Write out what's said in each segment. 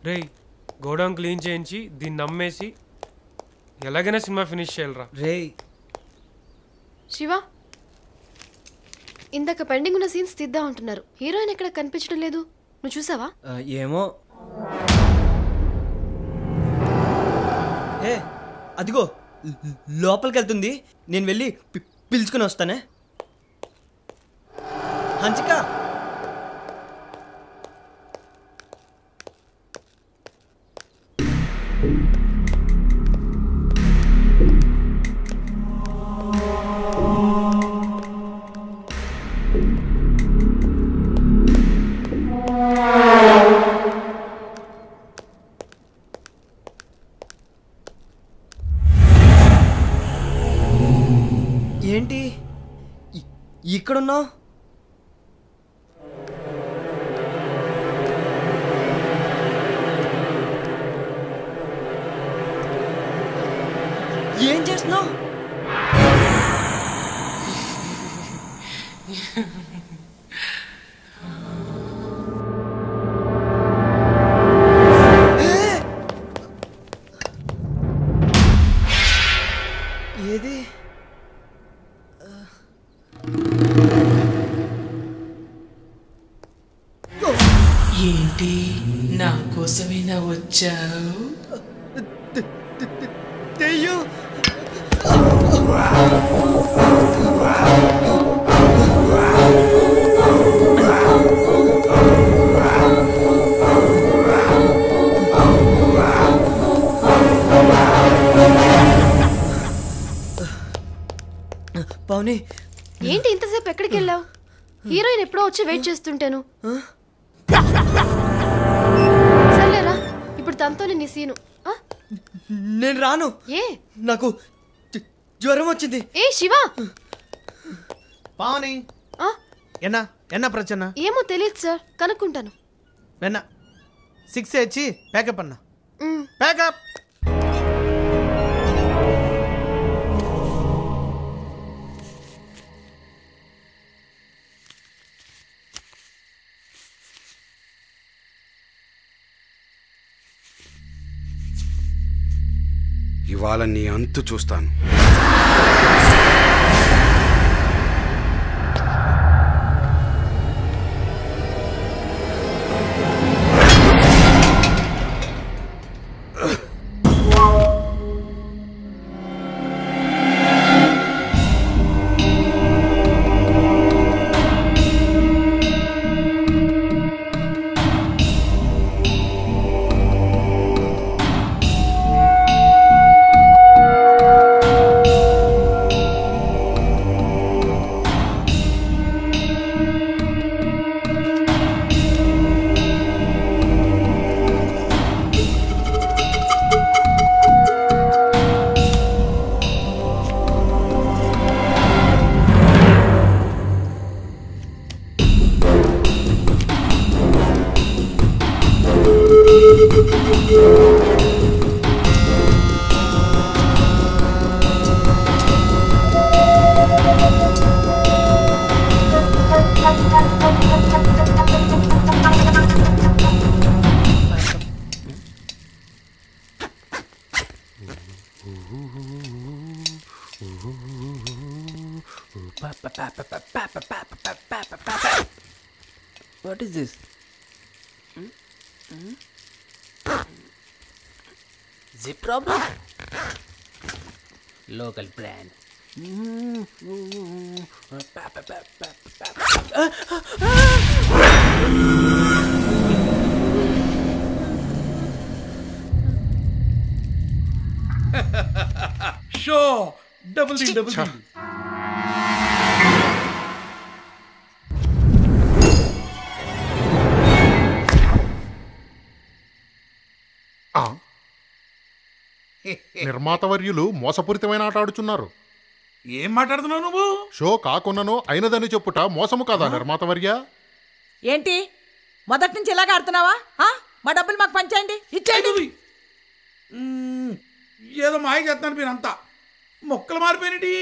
రేయ్ godown clean చేయించి దీన్ని నమ్మేసి ఎలాగైనా సినిమా ఫినిష్ చేయాలరా. రేయ్ శివ, ఇందాక పెండింగ్ ఉన్న సీన్స్ తీద్దాం అంటున్నారు. హీరోయిన్ ఎక్కడ కనిపించడం లేదు, నువ్వు చూసావా? ఏమో. ఏ అదిగో లోపలికి వెళ్తుంది, నేను వెళ్ళి పిలుచుకుని వస్తానే. హంచిక, ఏంటి ఇక్కడున్నావు? ఏం చేస్తున్నావు? ఏది? ఏంటి నా కోసమేనా వచ్చావు? దెయ్యం! పౌని, ఏంటి ఇంతసేపు ఎక్కడికి వెళ్ళావు? హీరోయిన్ ఎప్పుడో వచ్చి వెయిట్ చేస్తుంటాను. సర్లేరా, ఇప్పుడు తనతోనే నీ సీను. నేను రాను. ఏ? నాకు జ్వరం వచ్చింది. ఏ శివా! పావని, என்ன பிரச்சனை? ఏమో తెలియదు సార్, కనుక్కుంటాను. என்ன 6 ஆச்சு, பேக்கப் பண்ண. பேக்கప్. ఇవాళ నీ అంతు చూస్తాను. What is this? Zip problem? Local brand. Show double the double the. నిర్మాతవర్యులు మోసపూరితమైన ఆట ఆడుచున్నారు. ఏం మాట్లాడుతున్నావు నువ్వు? షో కాకున్నను అయినదని చెప్పుట మోసము కాదా నిర్మాతవర్య? ఏంటి మొదటి నుంచి ఇలాగ ఆడుతున్నావా? మా డబ్బులు మాకు పంచండి, ఇచ్చేయండి. ఏదో మాయ చేస్తాను మీరంతా. మొక్కలు మారిపోయినటి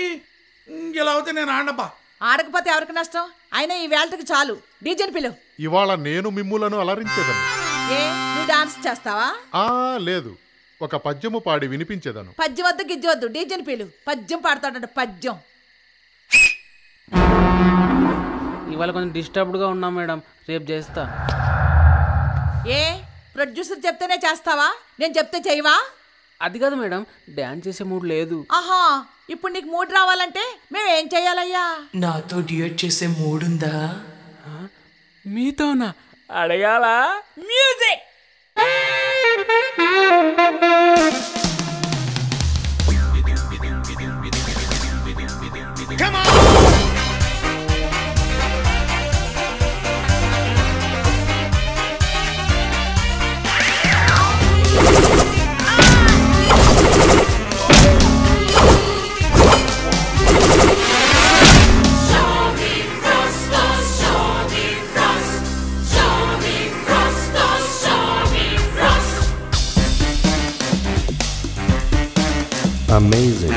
ఇలా అవుతే నేను ఆడబ్బా. ఆడకపోతే ఎవరికి నష్టం? అయినా ఈ వేళకి చాలు. డీజేని పిలువు. ఇవాళ నేను మిమ్ములను అలరించేదను. ఏ నువ్వు డాన్స్ చేస్తావా? లేదు, ఒక పద్యము పాడి వినిపించేదను. పద్యం వద్దు గిజ్జి వద్దు, డీజెన్ పీలు. పద్యం పాడతాడంట, పద్యం. ఇవాళ కొంచెం డిస్టర్బ్డ్గా ఉన్నాం మేడం, రేపు చేస్తా. ఏ ప్రొడ్యూసర్ చెప్తేనే చేస్తావా? నేను చెప్తే చేయవా? అది కాదు మేడం, డాన్స్ చేసే మూడ్ లేదు. ఆహా, ఇప్పుడు నీకు మూడ్ రావాలంటే మేము ఏం చెయ్యాలయ్యా? నాతో డ్యూయట్ చేసే మూడుందా? మీతోనా? అడగాలా? మ్యూజిక్. Amazing.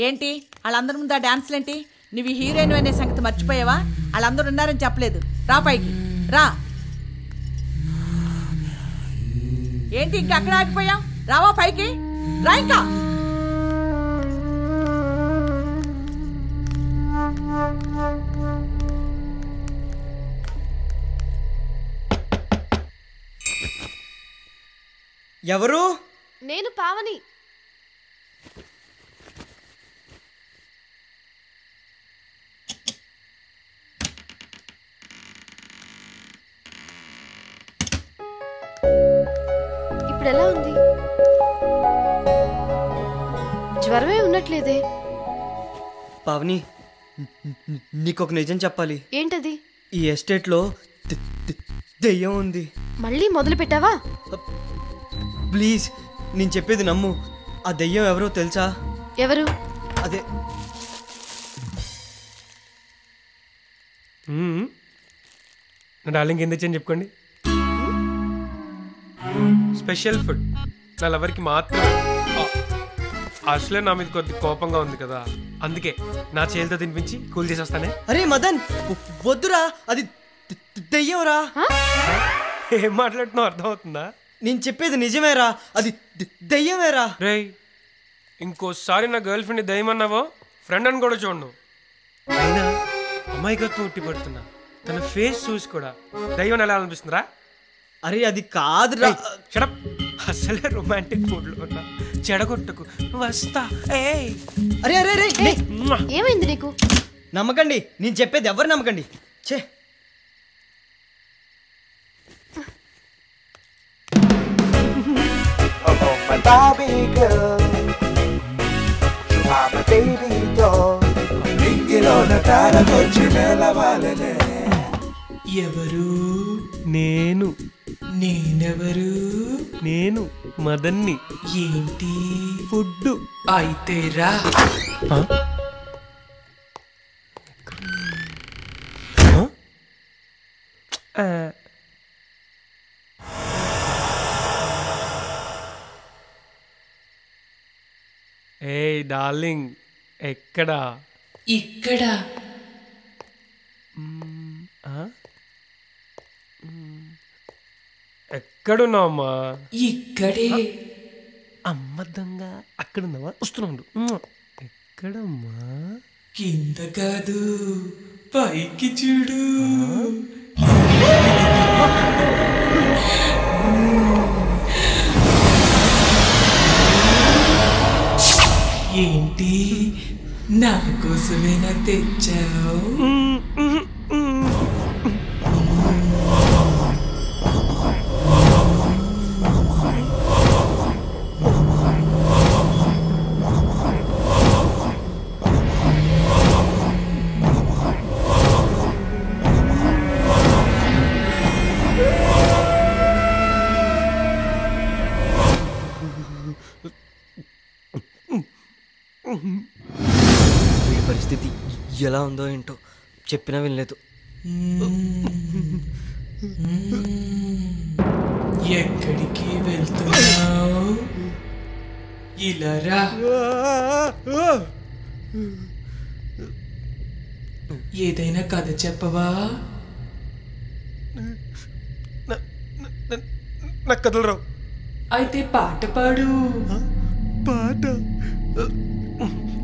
ఏంటి వాళ్ళందరి ముందు ఆ డాన్స్లేంటి? నువ్వు హీరోయిన్ అనే సంగతి మర్చిపోయావా? వాళ్ళందరూ ఉన్నారని చెప్పలేదు. రా పైకి రా. ఏంటి ఇంకా అక్కడ ఆగిపోయాం? రావా పైకి రా. ఇంకా ఎవరు? నేను పావని. ఇప్పుడు ఎలా ఉంది? జ్వరమే ఉన్నట్లేదే. పావని, నీకొక నిజం చెప్పాలి. ఏంటది? ఈ ఎస్టేట్లో దెయ్యం ఉంది. మళ్ళీ మొదలు పెట్టావా? ప్లీజ్, నేను చెప్పేది నమ్ము. ఆ దెయ్యం ఎవరో తెలుసా? ఎవరు? అదే నా డార్లింగ్ ఏం తెచ్చని చెప్పుకోండి. స్పెషల్ ఫుడ్ నా లవర్కి మాత్రమే. అసలే నా మీద కొద్ది కోపంగా ఉంది కదా, అందుకే నా చేతితో తినిపించి కూల్ చేసి వస్తానే. అరే మదన్, వద్దురా, అది దెయ్యంరా. ఏం మాట్లాడుతున్నావు అర్థమవుతుందా? నేను చెప్పేది నిజమేరా, అది దెయ్యమేరా. రేయ్, ఇంకోసారి నా గర్ల్ ఫ్రెండ్ దయ్యం అన్నావో ఫ్రెండ్ అని కూడా చూడను. అయినా అమ్మాయికత్వం ఉట్టి పడుతున్నా, తన ఫేస్ చూసి కూడా దయ్యం ఎలా అనిపిస్తుందిరా? అరే అది కాదురా. షడప్, అసలే రొమాంటిక్ మూడ్ లో ఉన్నా, చెడగొట్టకు, వస్తా. అరే అరే అరే, ఏమైంది నీకు? నమ్మకండి, నేను చెప్పేది ఎవరు నమ్మకండి. ఛే, ఎవరు? నేను. నేనెవరు? నేను మదన్ని. ఏంటి ఫుడ్? అయితే రా. ఏయ్ డార్లింగ్, ఎక్కడా? ఇక్కడ. ఎక్కడున్నావమ్మా? ఇక్కడే. అమ్మ దొంగ, అక్కడున్నావా? వస్తున్నాడు. ఎక్కడమ్మా? కింద కాదు, పైకి చూడు. ఏంటి, నా కోసమేనా తెచ్చావు? ఎలా ఉందో ఏంటో, చెప్పినా వినలేదు. ఎక్కడికి వెళ్తున్నావు? ఇలా రా. ఏదైనా కథ చెప్పవా? నాకు కథలు రావు. అయితే పాట పాడు. పాట?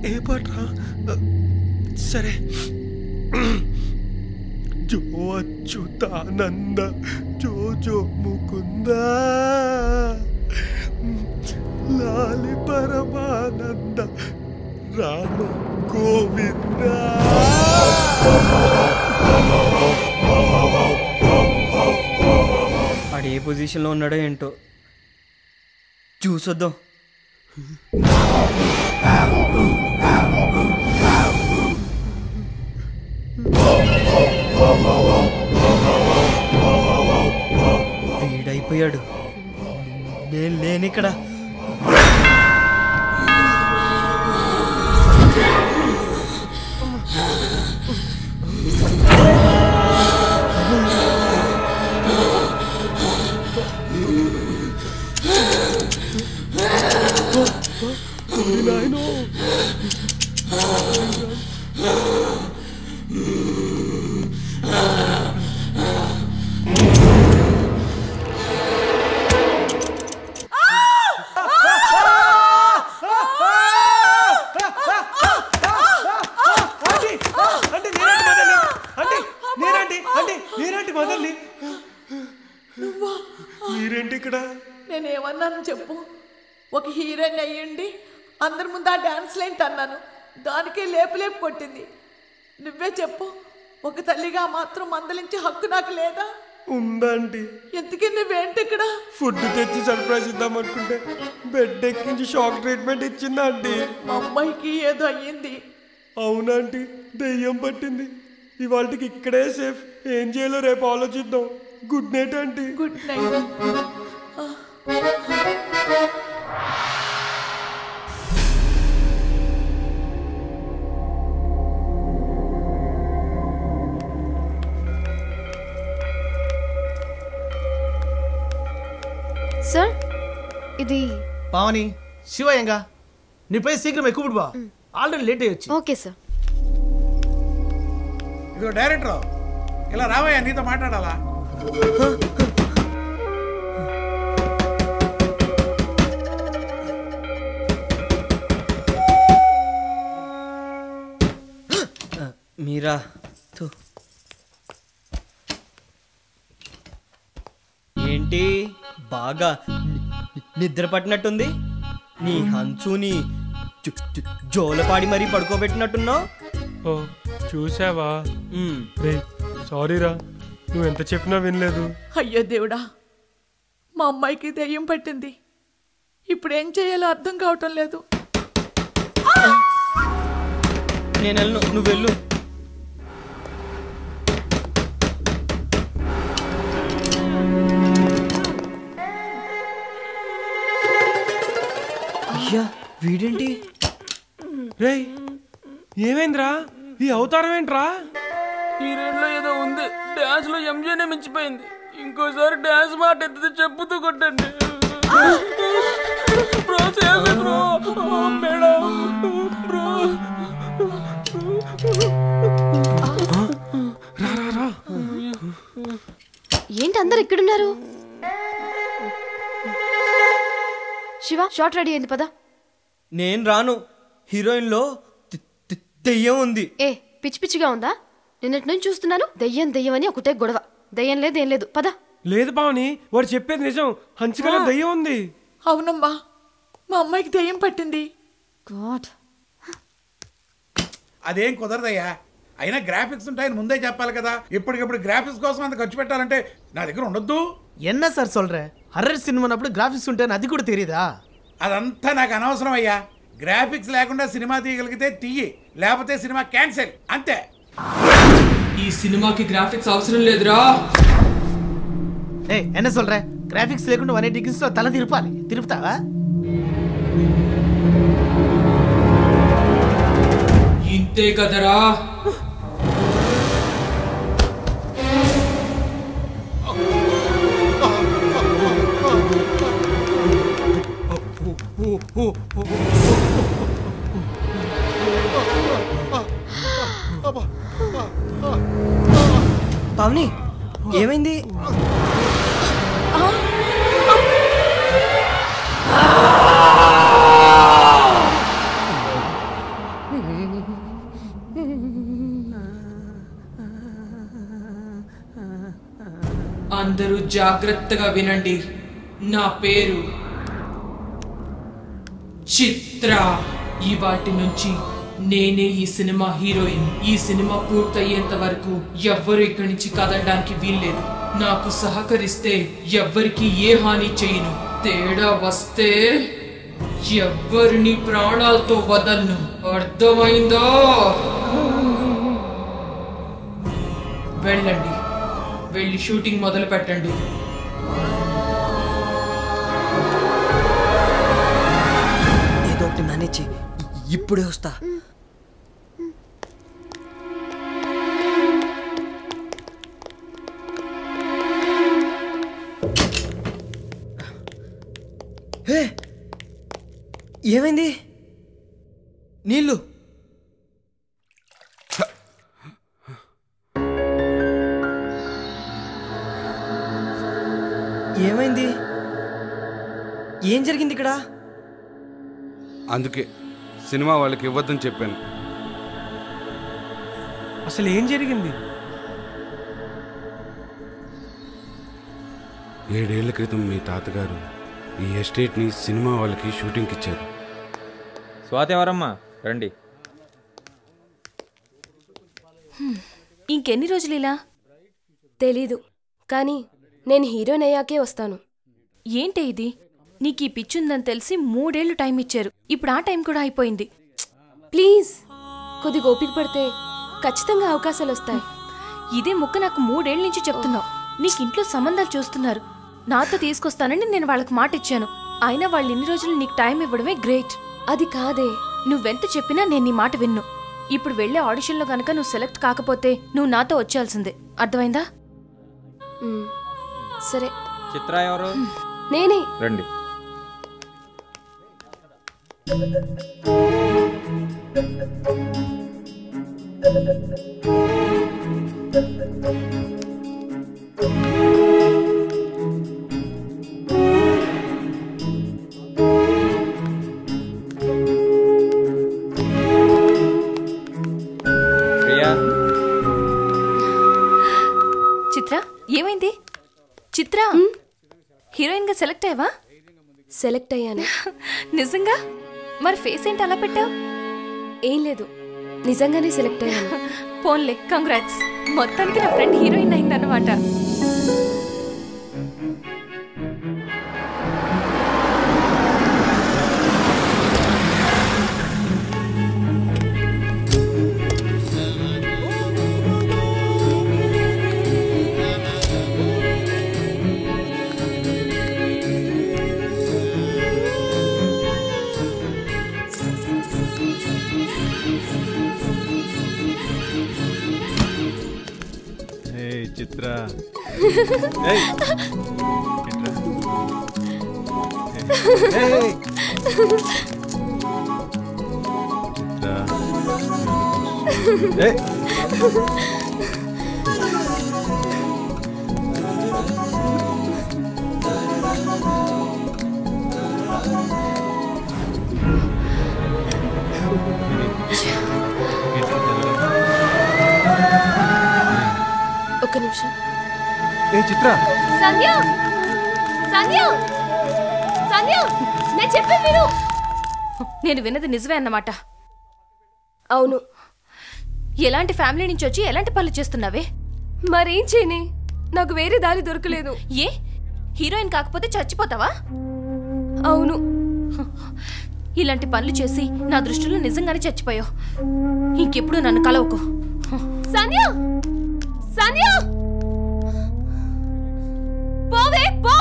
ఏ పాట? సరే. జో అచ్యుతానంద జో జో ముకుంద లాలి పరమానంద రామ గోవింద. వాడు ఏ పొజిషన్లో ఉన్నాడో ఏంటో చూసొద్దాం. వీడైపోయాడు, నేను లేనిక్కడ. మీరేంటి ఇక్కడ? నేనేమన్నాను చెప్పు? ఒక హీరోయిన్ అయ్యండి అందరి ముందు ఆ డాన్స్ లేంటి అన్నాను, దానికే లేపు లేపు కొట్టింది. నువ్వే చెప్పు, ఒక తల్లిగా మాత్రం మందలించే హక్కు నాకు లేదా? ఉందండి. ఎందుకే నువ్వేంటి ఇక్కడ? ఫుడ్ తెచ్చి సర్ప్రైజ్ ఇద్దాం అనుకుంటే బెడ్ ఎక్కించి షాక్ ట్రీట్మెంట్ ఇచ్చిందా అండి? మా అమ్మాయికి ఏదో అయ్యింది. అవునండి, దెయ్యం పట్టింది. ఇవాళకి ఇక్కడే సేఫ్. ఏం చేయాలో రేపు ఆలోచిద్దాం. గుడ్ నైట్ అండి. Good night. సార్, ఇది పావని శివయ్యంగా నీ పై శీఘ్రం ఎక్కువ బా, ఆల్రెడీ లేట్ అయ్యొచ్చు. Okay sir. ఇదిగో డైరెక్టర్, ఇలా రావయ్యా, నీతో మాట్లాడాలా? మీరా? ఏంటి బాగా నిద్ర పట్టినట్టుంది? నీ హంచుని జోలపాడి మరీ పడుకోబెట్టినట్టున్నావు. ఓ చూసావా? సారీరా, నువ్వు ఎంత చెప్పినా వినలేదు. అయ్యో దేవుడా, మా అమ్మాయికి దెయ్యం పట్టింది. ఇప్పుడు ఏం చేయాలో అర్థం కావటం లేదు. నేను వెళ్ళను, నువ్వు వెళ్ళు. అయ్యా వీడేంటి? రేయ్, ఏమైందిరా? ఈ అవతారం ఏంట్రా? హీరోయిన్లో ఏదో ఉంది, డాన్స్ లో ఎంజీనే మించిపోయింది. ఇంకోసారి డాన్స్ మాట ఎత్తితే చెప్పుతూ కొట్టండి. Bro save me bro. Madam bro. ఏంటి అందరు ఇక్కడున్నారు? శివ, షార్ట్ రెడీ అయింది, పదా. నేను రాను. హీరోయిన్లో దెయ్యం ఉంది. ఏ పిచ్చి పిచ్చిగా ఉందా? నిన్నటి నుంచి చూస్తున్నాను దెయ్యం దెయ్యం అని ఒకటే గొడవ. దెయ్యం లేదు, ఏం లేదు, పద. లేదు పావని, వాడు చెప్పేది నిజం. హంచుకలో దెయ్యం ఉంది. అవునమ్మా, మా అమ్మాయికి దెయ్యం పట్టింది. గాడ్, అదేం కుదరదయ్యా. అయినా గ్రాఫిక్స్ ఉంటాయని ముందే చెప్పాలి కదా. ఇప్పటికిప్పుడు గ్రాఫిక్స్ కోసం అంత ఖర్చు పెట్టాలంటే నా దగ్గర ఉండొద్దు. என்ன సార్ சொல்ற? హర్రర్ సినిమానప్పుడు గ్రాఫిక్స్ ఉంటాయని అది కూడా తెలియదా? అదంతా నాకు అనవసరం అయ్యా. గ్రాఫిక్స్ లేకుండా సినిమా తీయగలిగితే తీయి, లేకపోతే సినిమా క్యాన్సిల్, అంతే. ఈ సినిమాకి గ్రాఫిక్స్ అవసరం లేదురా. ఏయ్ என்ன சொல்ற? గ్రాఫిక్స్ లేకుండా 180 డిగ్రీస్ లో తల తిరపాలి. తిరుపుతావా? ఇంత అంతే కదరా. పావని ఏమైంది? అందరూ జాగ్రత్తగా వినండి. నా పేరు చిత్ర. ఇవాటి నుంచి నేనే ఈ సినిమా హీరోయిన్. ఈ సినిమా పూర్తయ్యేంత వరకు ఎవ్వరు ఇక్కడి నుంచి కదలడానికి వీల్లేదు. నాకు సహకరిస్తే ఎవ్వరికి ఏ హాని చేయను. తేడా వస్తే ఎవ్వరిని ప్రాణాలతో వదలను. అర్థమైందా? వెళ్ళండి, వెళ్ళి షూటింగ్ మొదలు పెట్టండి. ఏదో ఒకటి మేనేజ్ చేయి. ఇప్పుడే వస్తా. ఏమైంది? నీళ్ళు. ఏమైంది? ఏం జరిగింది ఇక్కడ? అందుకే సినిమా వాళ్ళకి ఇవ్వద్దని చెప్పాను. అసలు ఏం జరిగింది? 7 ఏళ్ల క్రితం మీ తాతగారు ఈ ఎస్టేట్ని సినిమా వాళ్ళకి షూటింగ్కి ఇచ్చారు. స్వాతి ఎవరమ్మా? రండి. ఇంకెన్ని రోజులు ఇలా? తెలీదు, కానీ నేను హీరోయిన్ అయ్యాకే వస్తాను. ఏంటి ఇది? నీకు ఈ పిచ్చుందని తెలిసి 3 ఏళ్లు టైం ఇచ్చారు. ఇప్పుడు ఆ టైం కూడా అయిపోయింది. ప్లీజ్ కొద్దిగా ఓపిక పడితే ఖచ్చితంగా అవకాశాలు వస్తాయి. ఇదే ముక్క నాకు 3 ఏళ్ల నుంచి చెప్తున్నావు. నీకు ఇంట్లో సంబంధాలు చూస్తున్నారు. నాతో తీసుకొస్తానని నేను వాళ్ళకి మాట ఇచ్చాను. అయినా వాళ్ళు ఇన్ని రోజులు నీకు టైం ఇవ్వడమే గ్రేట్. అది కాదే, నువ్వెంత చెప్పినా నేను నీ మాట విన్ను. ఇప్పుడు వెళ్ళే ఆడిషన్లో గనక నువ్వు సెలెక్ట్ కాకపోతే నువ్వు నాతో వచ్చేయాల్సిందే. అర్థమైందా? సరే. చిత్ర ఎవరు? నేనే. రండి. చిత్ర ఏమైంది? చిత్ర హీరోయిన్ గా సెలెక్ట్ అయ్యావా? సెలెక్ట్ అయ్యాను. నిజంగా? మరి ఫేస్ ఏంటి అలా పెట్టావు? ఏం లేదు, నిజంగానే సెలెక్ట్ అయ్యాను. పోన్లే, కంగ్రాట్స్. మొత్తానికి నా ఫ్రెండ్ హీరోయిన్ అయిందన్నమాట. చిత్ర ఒక్క నిమిషం. చిత్ర, సంధ్య, సంధ్య, సంధ్య, నేను చెప్పేది విను. నేను విన్నది నిజమే అన్నమాట. అవును. ఎలాంటి ఫ్యామిలీ నుంచి వచ్చి ఎలాంటి పనులు చేస్తున్నావే? మరేం చేయని, నాకు వేరే దారి దొరకలేదు. ఏ హీరోయిన్ కాకపోతే చచ్చిపోతావా? అవును. ఇలాంటి పనులు చేసి నా దృష్టిలో నిజంగానే చచ్చిపోయావు. ఇంకెప్పుడు నన్ను కలవకు. సంధ్య, సంధ్య, పోవే పో.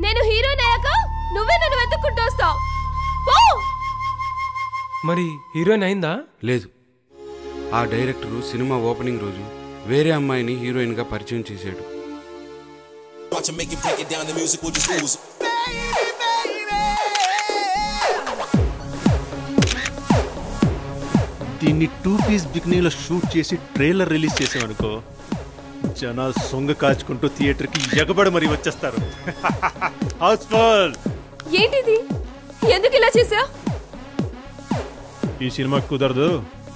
నేను హీరోయిన్ అయ్యాక నువ్వే నన్ను వెతుక్కుంటూ వస్తావు. పో. మరి హీరోయిన్ అయిందా? లేదు, ఆ డైరెక్టరు సినిమా ఓపెనింగ్ రోజు వేరే అమ్మాయిని హీరోయిన్గా పరిచయం చేశాడు. దీన్ని 2 పీస్ బికినీలో షూట్ చేసి ట్రైలర్ రిలీజ్ చేసామనుకో, జనాలు సొంగ కాచుకుంటూ థియేటర్కి ఎగబడి మరీ వచ్చేస్తారు. హౌస్ఫుల్. ఏంటిది? ఎందుకు ఇలా చేసా? ఈ సినిమాకి కుదరదు,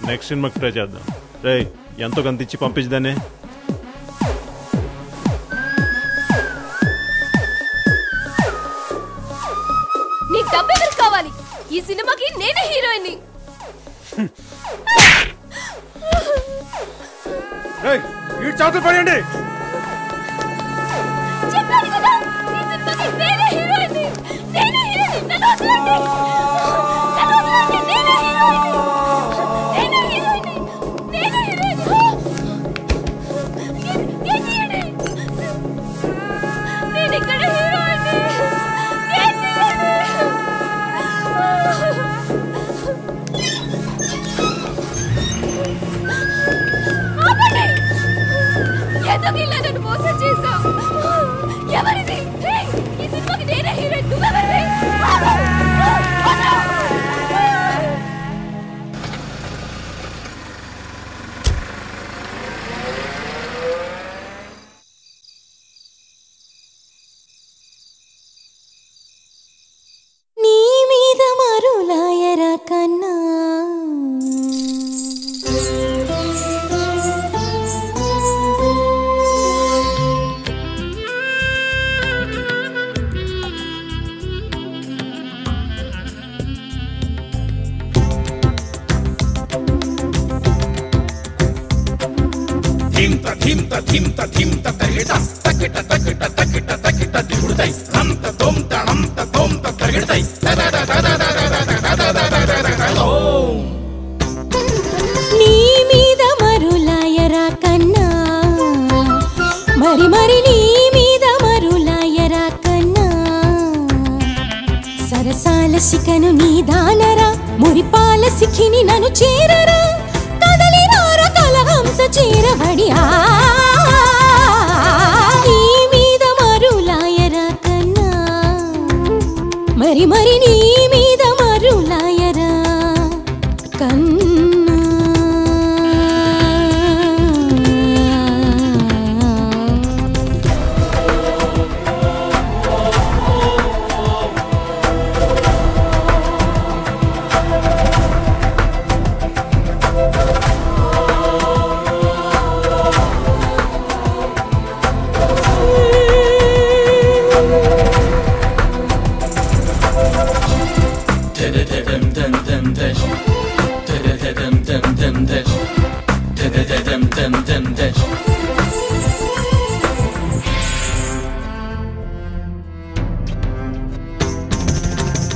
నెక్స్ట్ సినిమాకి ట్రై చేద్దాం. రేయ్, ఎంతో కొంత ఇచ్చి పంపించదానే. నీకు డబ్బు ఎవరికి కావాలి? ఈ సినిమాకి నేనే హీరోయిన్ని. చేతులు పడండి. చెప్పాను కదా, ఈ సినిమాకి నేనే హీరోయిన్ని. నేనే హీరోయిన్ని. నన్ను వదలండి. నన్ను వదలండి. నేనే హీరోయిన్ని. నేనే హీరోయిన్ని. నేనే హీరోయిన్ని. గెట్టియండి. నేను ఇక్కడ హీరోయిన్ని. గెట్టియండి. ఎందుకు ఇలా నన్ను మోసం చేశావు? ఎవరిది? ఈ సినిమాకి నేనే హీరోయిన్. నువ్వెవరివి? నీ మీద మరులాయరా కన్నా నీ మీద మరులాయరా కన్నా, మరి మరి నీ మీద మరులాయరా కన్నా, సరసాల శిఖను నీ దానరా, మురిపాల సిఖిని నన్ను చేరరా, కదలి రారా కలహంస చేరబడి నీ మీద మరులాయరా కన్నా, మరి మరి నీ మీద మరులాయరా కన్నా.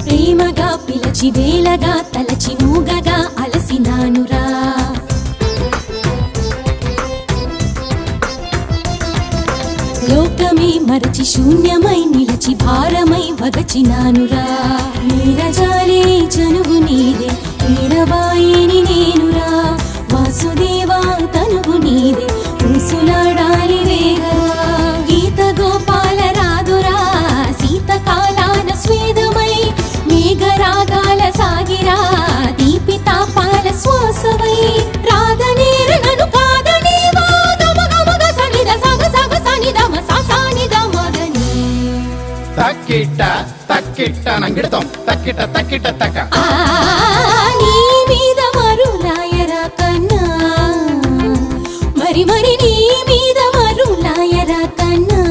ప్రేమగా పిలచి వేలగా తలచి మూగగా అలసినానురా, లోకమే మరచి శూన్యమై నిలిచి భారమై వగచినానురా, నీరజాలే చనువు నీదే నీరబాయిని నేనురా, వాసుదేవా తనువు నీదే ఊసులాడాలి వేగరా, గీత గోపాల రాదురా శీతకాలాన స్వేదమై, మేఘరాగాల సాగిరా దీపితాపాల శ్వాసవై, రాధనేర నను కాదనేవా గమగమగ సనిద సగ సగ సనిదమ ససానిద మదని తక్కిట తక్కిట నంగిడతాం తక్కిట తక్కిట తక. నీ మీద మరులాయరా కన్నా, మరి మరి నీ మీద మరులాయరా కన్నా,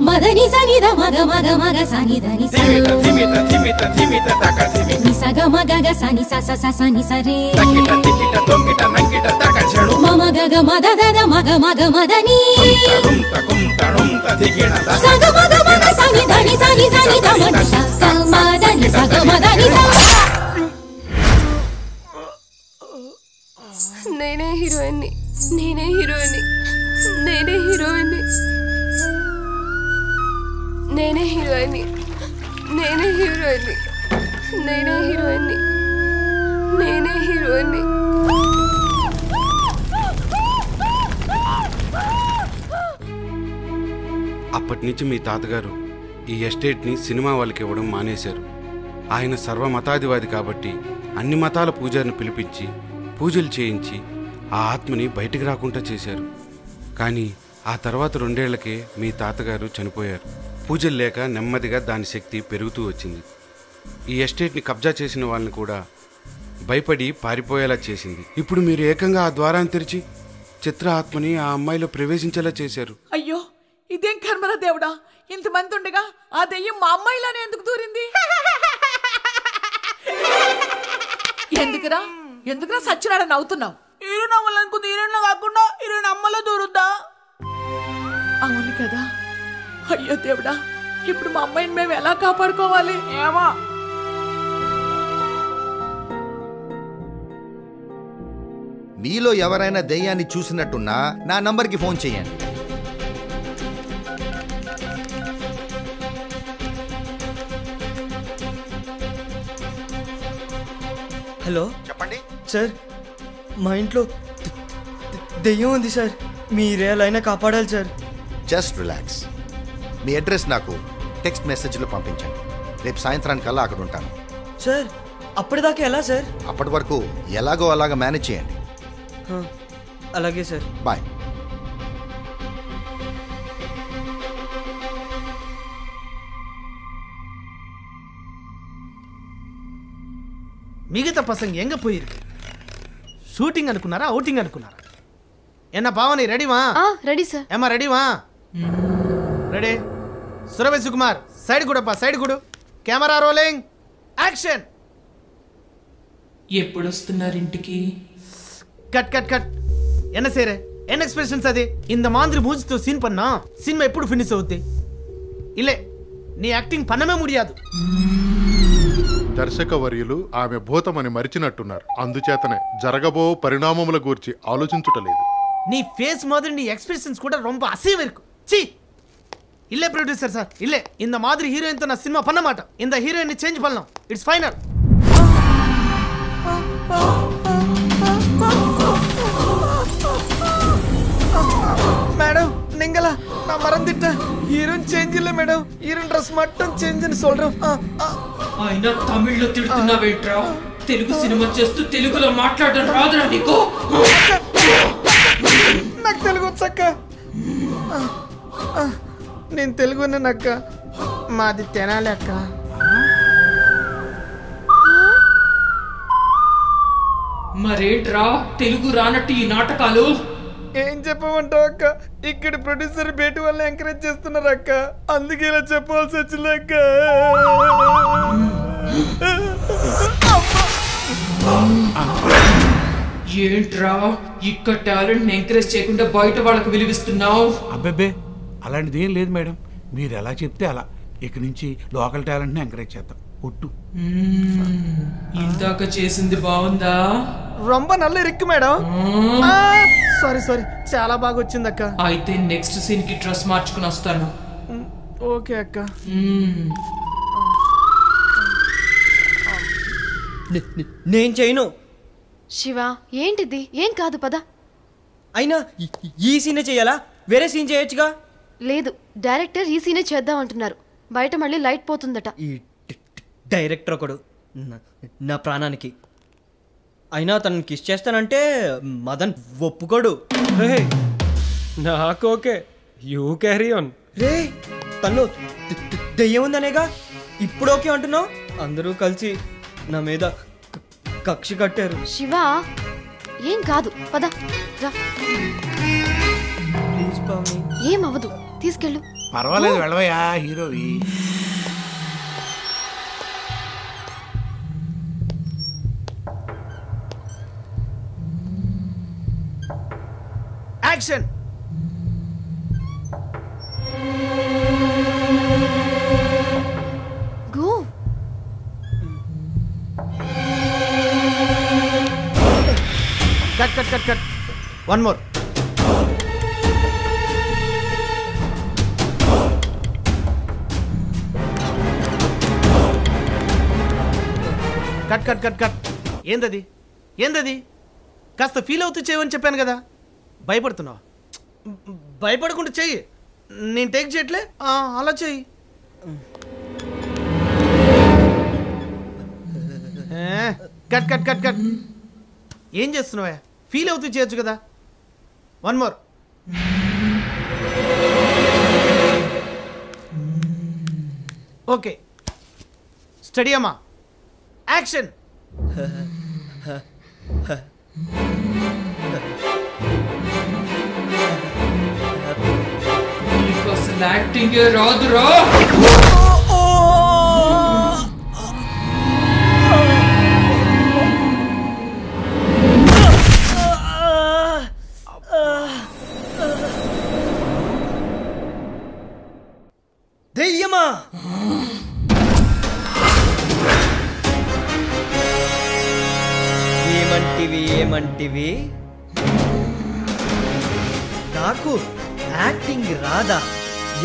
మదని సనిద మగ మగ మగ సనిదని సగ మగ గ సని స స సని సరే మమ గగ మద దద మగ మగ మదని సగ మగ మగ సని దని సని సని దమని సగ మదని సగ మదని నేనే హీరోయిన్ని. నేనే హీరోయిన్ని. నేనే హీరోయిన్ని. నేనే హీరోయిన్ని. నేనే హీరోయిన్ని నేనే హీరోయిన్ని నేనే హీరోయిన్ని. అప్పటి నుంచి మీ తాతగారు ఈ ఎస్టేట్ని సినిమా వాళ్ళకి ఇవ్వడం మానేశారు. ఆయన సర్వమతాధివాది కాబట్టి అన్ని మతాల పూజారిని పిలిపించి పూజలు చేయించి ఆ ఆత్మని బయటికి రాకుండా చేశారు. కానీ ఆ తర్వాత 2 ఏళ్లకే మీ తాతగారు చనిపోయారు. పూజలు లేక నెమ్మదిగా దాని శక్తి పెరుగుతూ వచ్చింది. ఈ ఎస్టేట్ని కబ్జా చేసిన వాళ్ళని కూడా భయపడి పారిపోయేలా చేసింది. ఇప్పుడు మీరు ఏకంగా ఆ ద్వారాన్ని తెరిచి చిత్ర ఆత్మని ఆ అమ్మాయిలో ప్రవేశించేలా చేశారు. అయ్యో ఇదేం కర్మరా దేవుడా, ఇంతమంది ఉండగా ఆ దెయ్యం మా అమ్మాయిలానే ఎందుకు దూరింది? ఎందుకురా సచ్చినాడని నవ్వుతున్నావు? హీరోయిన్ అవ్వాలనుకుంది హీరోయిన్ కాకుండా హీరోయిన్ అమ్మలో దూరుద్దా? అవును కదా. అయ్యో దేవుడా, ఇప్పుడు మా అమ్మాయిని మేము ఎలా కాపాడుకోవాలి? ఏమా మీలో ఎవరైనా దెయ్యాన్ని చూసినట్టున్నా నా నంబర్కి ఫోన్ చేయండి. హలో చెప్పండి సార్, మా ఇంట్లో దెయ్యం ఉంది సార్. మీరే ఎలా అయినా కాపాడాలి సార్. Just relax. మీ అడ్రస్ నాకు టెక్స్ట్ మెసేజ్లో పంపించండి. రేపు సాయంత్రానికల్లా అక్కడ ఉంటాను. సార్ అప్పటిదాకా ఎలా సార్? అప్పటి వరకు ఎలాగో అలాగా మేనేజ్ చేయండి. అలాగే సార్. బాయ్. மிகுந்த பசங்க எங்க போயிருக்கு? ஷூட்டிங் அனுக்குனாரா அவுட்டிங் அனுக்குனாரா? என்ன பாவனி ரெடிவா? Ready sir. ஏமா ரெடிவா? రెడీ. సురభి సుకుమార్ సైడ్ కూడప్పా, సైడ్ కూడు. Camera rolling, action. ఎప్పుడు వస్తున్నారు ఇంటికి? Cut cut cut. என்ன செய்யற? என்ன எக்ஸ்பிரஷன்ஸ் அது? இந்த மாதிரி மூஞ்சிతో சீன் பண்ணா சினிமா ఎప్పుడు ఫినిష్ అవుద్ది? இல்ல నీ యాక్టింగ్ பண்ணவே முடியாது. దర్శక వర్యులు ఆమె భూతమని మరిచినట్టున్నారు. అందుచేతనే జరగబో పరిణామముల గురించి ఆలోచించుటలేదు. నీ ఫేస్ மாதிரி నీ எக்ஸ்பிரஷன்ஸ் கூட ரொம்ப அசியம் இருக்கு. சி இல்ல ப்ரொடியூசர் சார், இல்ல இந்த மாதிரி ஹீரோயின் தான் நான் சினிமா பண்ண மாட்டேன். இந்த ஹீரோயினை சேஞ்ச் பண்ணலாம். It's final. மேடம் நீங்களா? நான் மறந்துட்டேன். ஹீரோயின் சேஞ்ச் இல்ல மேடம், ஹீரோயின் ட்ரெஸ் மட்டும் சேஞ்ச்னு சொல்றேன். అయినా తమిళ్లో తిడుతున్నావేంట్రా? తెలుగు సినిమా చేస్తూ తెలుగులో మాట్లాడడం రాదురా నీకు? నాకు తెలుగు వచ్చక్క. నేను తెలుగునక్క, మాది తెనాలి అక్క. మరేంట్రా తెలుగు రానట్టు ఈ నాటకాలు? ఏం చెప్పమంటావు అక్క? ఇక్కడ ప్రొడ్యూసర్ బేటి వల్ల ఎంకరేజ్ చేస్తున్నారు అక్క, అందుకే ఇలా చెప్పాల్సి వచ్చింది అక్క. ఏంట్రా ఇక్కడ టాలెంట్ ఎంకరేజ్ చేయకుండా బయట వాళ్ళకి విలువిస్తున్నావు? అబ్బబ్బే అలాంటిది ఏం లేదు మేడం, మీరు ఎలా చెప్తే అలా. ఇక నుంచి లోకల్ టాలెంట్ని ఎంకరేజ్ చేద్దాం. ఒట్టు. ఇందాక చేసింది బాగుందా? రొంబ నల్ల ఇరుక్కు మేడం. సారీ సారీ, చాలా బాగా వచ్చింది అక్క. అయితే నెక్స్ట్ సీన్ కి డ్రెస్ మార్చుకుని వస్తాను. ఓకే అక్క. నేను చేయను. శివ ఏంటిది? ఏం కాదు పద. అయినా ఈ సీనే చేయాలా? వేరే సీన్ చేయొచ్చుగా. లేదు, డైరెక్టర్ ఈ సీనే చేద్దాం అంటున్నారు. బయట మళ్ళీ లైట్ పోతుందట. ఈ డైరెక్టర్ ఒకడు నా ప్రాణానికి. అయినా తనని కిస్ చేస్తానంటే మదన్ ఒప్పుకోడు. నాకు ఓకే, యూ క్యారీ ఆన్. రే తను దెయ్యం ఉందనేగా ఇప్పుడు ఓకే అంటున్నావు? అందరూ కలిసి నా మీద కక్ష కట్టారు. శివ ఏం కాదు పద రా. ఏం అవ్వదు, తీసుకెళ్ళు. పర్వాలేదు వెళ్ళవయ్యా హీరోవి. Action. Go. Cut cut cut cut. One more. Cut cut cut cut ఏందది ఏందది కాస్త ఫీల్ అవుతూ చేయమని చెప్పాను కదా భయపడుతున్నావు భయపడకుండా చెయ్యి నేను టేక్ చేయట్లే అలా చెయ్యి కట్ కట్ కట్ కట్ ఏం చేస్తున్నావా ఫీల్ అవుతూ చేయొచ్చు కదా వన్ మోర్ ఓకే స్టడీ అమ్మా యాక్షన్ నీకు అసలు యాక్టింగే రాదురా దెయ్యమా ఏమంటివి నాకు యాక్టింగ్ రాదా?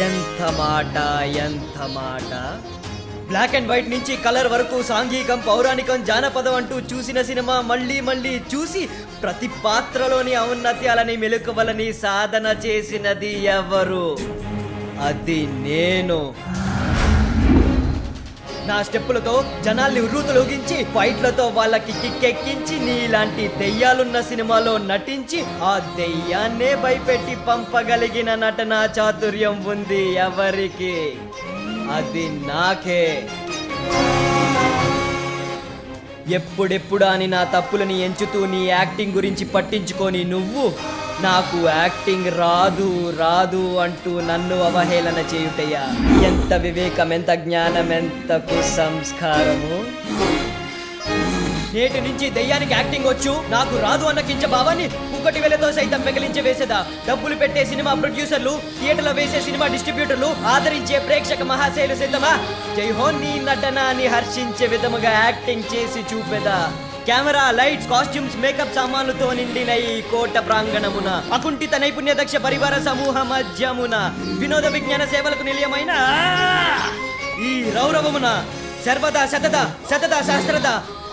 ఎంత మాట బ్లాక్ అండ్ వైట్ నుంచి కలర్ వరకు సాంఘికం పౌరాణికం జానపదం అంటూ చూసిన సినిమా మళ్ళీ మళ్ళీ చూసి ప్రతి పాత్రలోని ఔన్నత్యాలని మెలకువలని సాధన చేసినది ఎవరు? అది నేను. నా స్టెప్పులతో జనాల్ని ఉర్రూతలోగించి ఫైట్లతో వాళ్ళకి కిక్కెక్కించి నీలాంటి దెయ్యాలున్న సినిమాలో నటించి ఆ దెయ్యాన్నే భయపెట్టి పంపగలిగిన నటనా చాతుర్యం ఉంది ఎవరికి? అది నాకే. ఎప్పుడెప్పుడు అని నా తప్పులని ఎంచుతూ నీ యాక్టింగ్ గురించి పట్టించుకొని నువ్వు నాకు యాక్టింగ్ రాదు అంటూ నన్ను అవహేళన చేయుటయ్యా. ఎంత వివేకం, ఎంత జ్ఞానం, ఎంత కుసంస్కారము. నేటి నుంచి దెయ్యానికి యాక్టింగ్ వచ్చు, నాకు రాదు అన్న కించ భావాన్ని కుక్కటి వేలతో సైతం పెగిలించి వేసేదా. డబ్బులు పెట్టే సినిమా ప్రొడ్యూసర్లు, థియేటర్లో వేసే సినిమా డిస్ట్రిబ్యూటర్లు, ఆదరించే ప్రేక్షక మహాశైలు సిద్ధమా జై హో నీ నటనాన్ని హర్షించే విధముగా యాక్టింగ్ చేసి చూపెదా. కెమెరా, లైట్స్, కాస్ట్యూమ్స్, మేకప్ సామాన్లతో నిండిన ఈ కోట ప్రాంగణమున అకుంఠిత నైపుణ్య దక్ష పరివార సమూహ మధ్యమున వినోద విజ్ఞాన సేవలకు నిలయమైన ఈ రౌరవమున సర్వదా సతత శాస్త్రద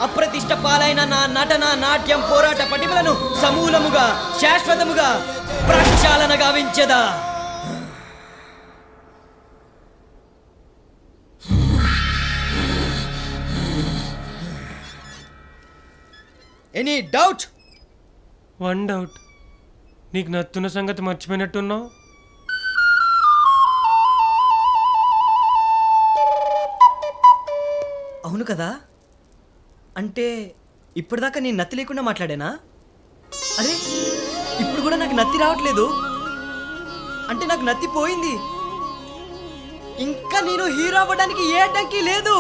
అప్రతిష్ట పాలైన నా నటన, నాట్యం, పోరాట పటిమలను సమూలముగా శాశ్వతముగా ప్రక్షాళన గావించెదా. Any doubt? One doubt. నీకు నత్తున్న సంగతి మర్చిపోయినట్టున్నావు. అవును కదా, అంటే ఇప్పటిదాకా నేను నత్తి లేకుండా మాట్లాడానా? అరే ఇప్పుడు కూడా నాకు నత్తి రావట్లేదు, అంటే నాకు నత్తి పోయింది. ఇంకా నేను హీరో అవ్వడానికి ఏ అడ్డంకి లేదు.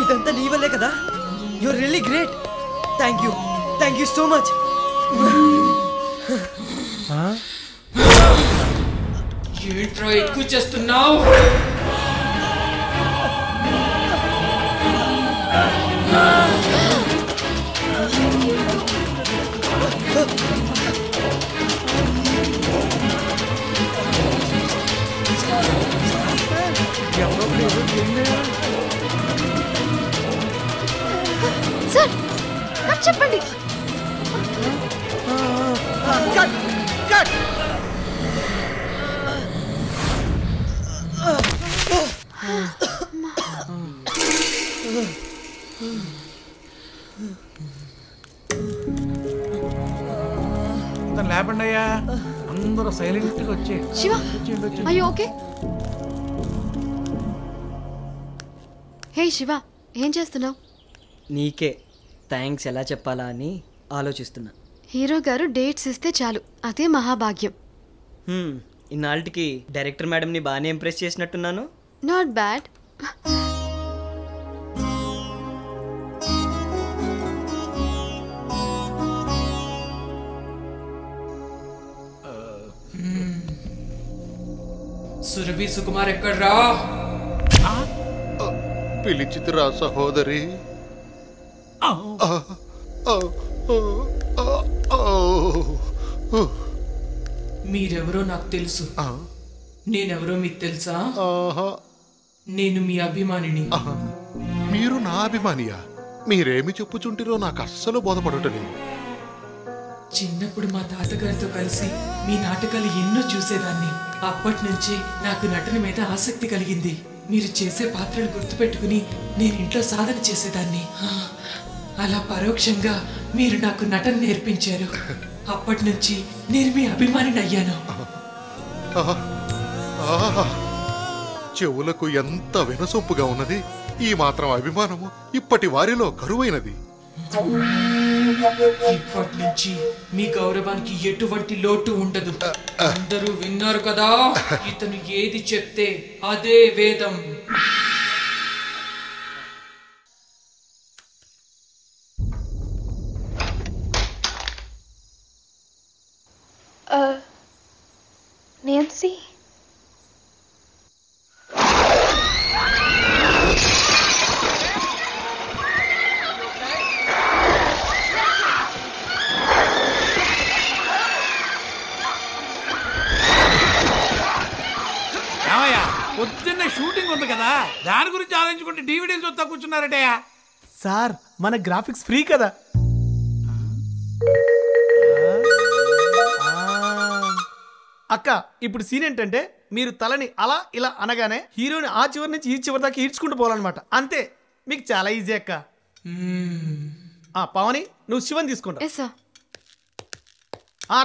ఇదంతా నీ వల్లే కదా. You're really great. Thank you so much. ఏంట్రా ఎక్కువ చేస్తున్నావు? సార్ చెప్పండి. లేపండి అయ్యా, అందరూ సైలెంట్ గా వచ్చే. శివ, అయ్యో ఓకే. హే శివ, ఏం చేస్తున్నావు? నీకే థ్యాంక్స్ ఎలా చెప్పాలా అని ఆలోచిస్తున్నా. హీరో గారు డేట్స్ ఇస్తే చాలు, అదే మహాభాగ్యం. ఇన్నాళ్ళకి డైరెక్టర్ మేడంని బాగానే ఇంప్రెస్ చేసినట్టున్నాను. Not bad. సురభి సుకుమార్ ఎక్కడ్రా? పిలిచితిరా సహోదరి. మీరెవరో నాకు తెలుసు. నేనెవరో మీకు తెలుసా? నేను మీ అభిమానిని. మీరు నా అభిమానియా? మీరేమి చెప్పుచుంటిరో నాకు అస్సలు బోధపడటలేదు. చిన్నప్పుడు మా తాతగారితో కలిసి మీ నాటకాలు ఎన్నో చూసేదాన్ని. అప్పటి నుంచి నాకు నటన మీద ఆసక్తి కలిగింది. మీరు చేసే పాత్రలు గుర్తుపెట్టుకుని నేను ఇంట్లో సాధన చేసేదాన్ని. అలా పరోక్షంగా మీరు నాకు నటన నేర్పించారు. అప్పటి నుంచి నేను మీ అభిమానిని అయ్యాను. చెవులకు ఎంత వినసొంపుగా ఉన్నది. ఈ మాత్రం అభిమానము ఇప్పటి వారిలో కరువైనది. ఇప్పటి నుంచి మీ గౌరవానికి ఎటువంటి లోటు ఉండదు. అందరూ విన్నారు కదా, ఇతను ఏది చెప్తే అదే వేదం. Nancy? ఏమయ్యా, పొద్దున్న షూటింగ్ ఉంది కదా, దాని గురించి ఆలోచించుకుంటే డివిడీలు చూస్తా కూర్చున్నారటయ్యా. సార్ మన గ్రాఫిక్స్ ఫ్రీ కదా. అక్క ఇప్పుడు సీన్ ఏంటంటే మీరు తలని అలా ఇలా అనగానే హీరోని ఆ చివరి నుంచి ఈ చివరి దాకా ఈడ్చుకుంటూ పోవాలన్నమాట. అంతే, మీకు చాలా ఈజీ అక్క. పవని నువ్వు శివన్ తీసుకుంటా.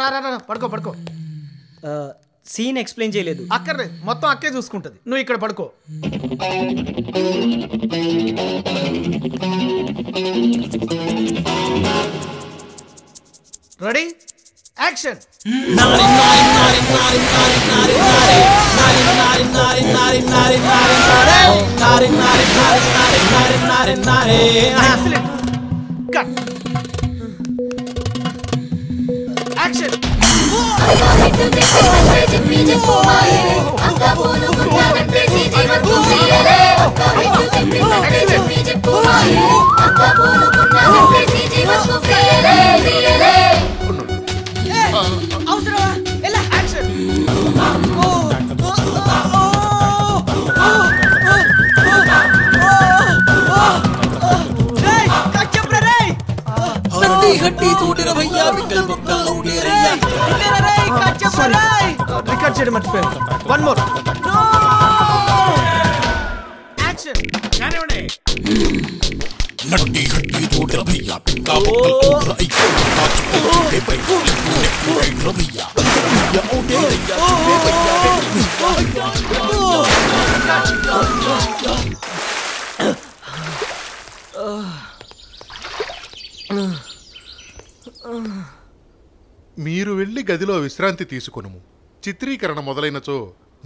రా పడుకో పడుకో. సీన్ ఎక్స్ప్లెయిన్ చేయలేదు. అక్కర్లేదు, మొత్తం అక్కే చూసుకుంటది. నువ్వు ఇక్కడ పడుకో. Ready, action. యాక్షన్. రికార్డ్ చేయడం మర్చిపోయాను. One more action. నట్టి హట్టి తోటి భయ్యా మీరు వెళ్ళి గదిలో విశ్రాంతి తీసుకొనుము. చిత్రీకరణ మొదలైనచో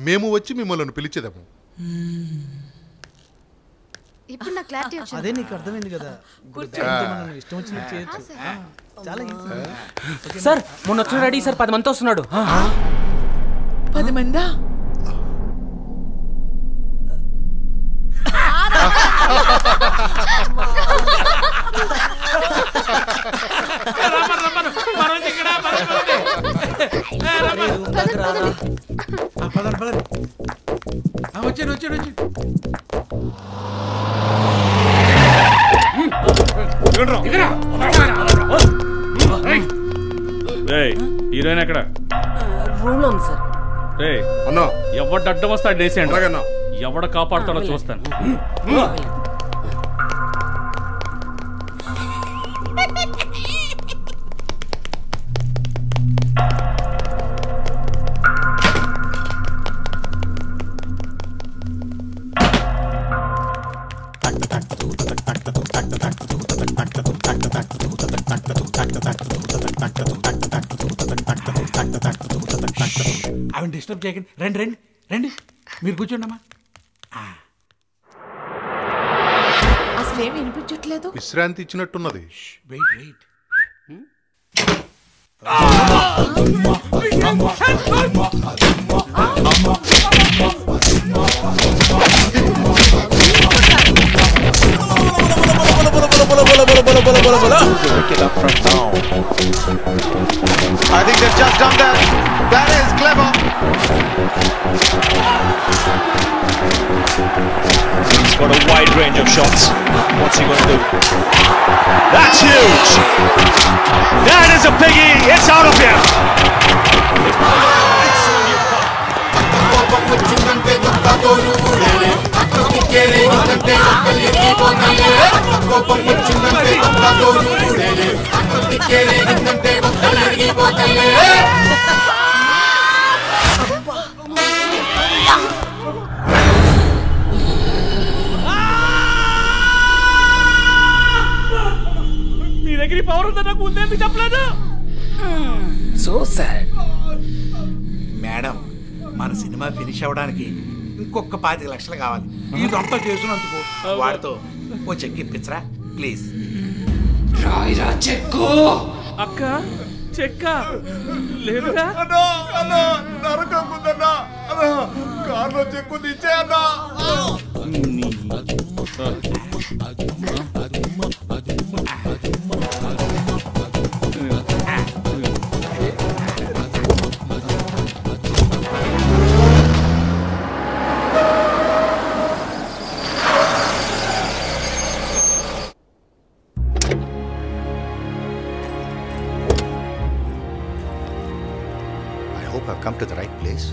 మేము వచ్చి మిమ్మల్ని పిలిచెదము. ఇప్పుడు నాకు క్లారిటీ వచ్చింది. అదే నీకు అర్థమైంది కదా. ఇష్టం వచ్చినట్టు చేయొచ్చు. చాలా ఈజీ. సార్ మొన్న వచ్చిన రెడీ సార్ 10 మంది వస్తున్నాడు. 10 మందా? వచ్చాడు వచ్చాడు వచ్చాడు. హీరోయిన్ ఎక్కడ? రూమ్ లో ఉంది సార్. అన్నా ఎవడు అడ్డం వస్తాడు డేసేయండి. ఎవడ కాపాడుతాడో చూస్తాను. ఆవిడ డిస్టర్బ్ చేయకండి. రండి రండి రండి, మీరు కూర్చోండి అమ్మా. అసలు ఏమి వినిపించట్లేదు. విశ్రాంతి ఇచ్చినట్టున్నది. Wait wait. Wicket up from now. I think they've just done that. That is clever. He's got a wide range of shots. What's he going to do? That's huge. That is a biggie. It's out of here. మీ దగ్గర ఈ power ఉందా నాకు ముందే ఎందుకు చెప్పలేదు? So sad. Madam, మన cinema finish అవ్వడానికి ఇంకొక 25 లక్షలు కావాలి. ఇదంతా చేసినందుకు వాడితో ఓ చెక్ ఇప్పించరా ప్లీజ్. రాయిరా చెక్కు. అక్క చెక్క లేదుగా? నరకకుందన్నా కార్లో చెక్కు దిచ్చే అన్నా. I've come to the right place.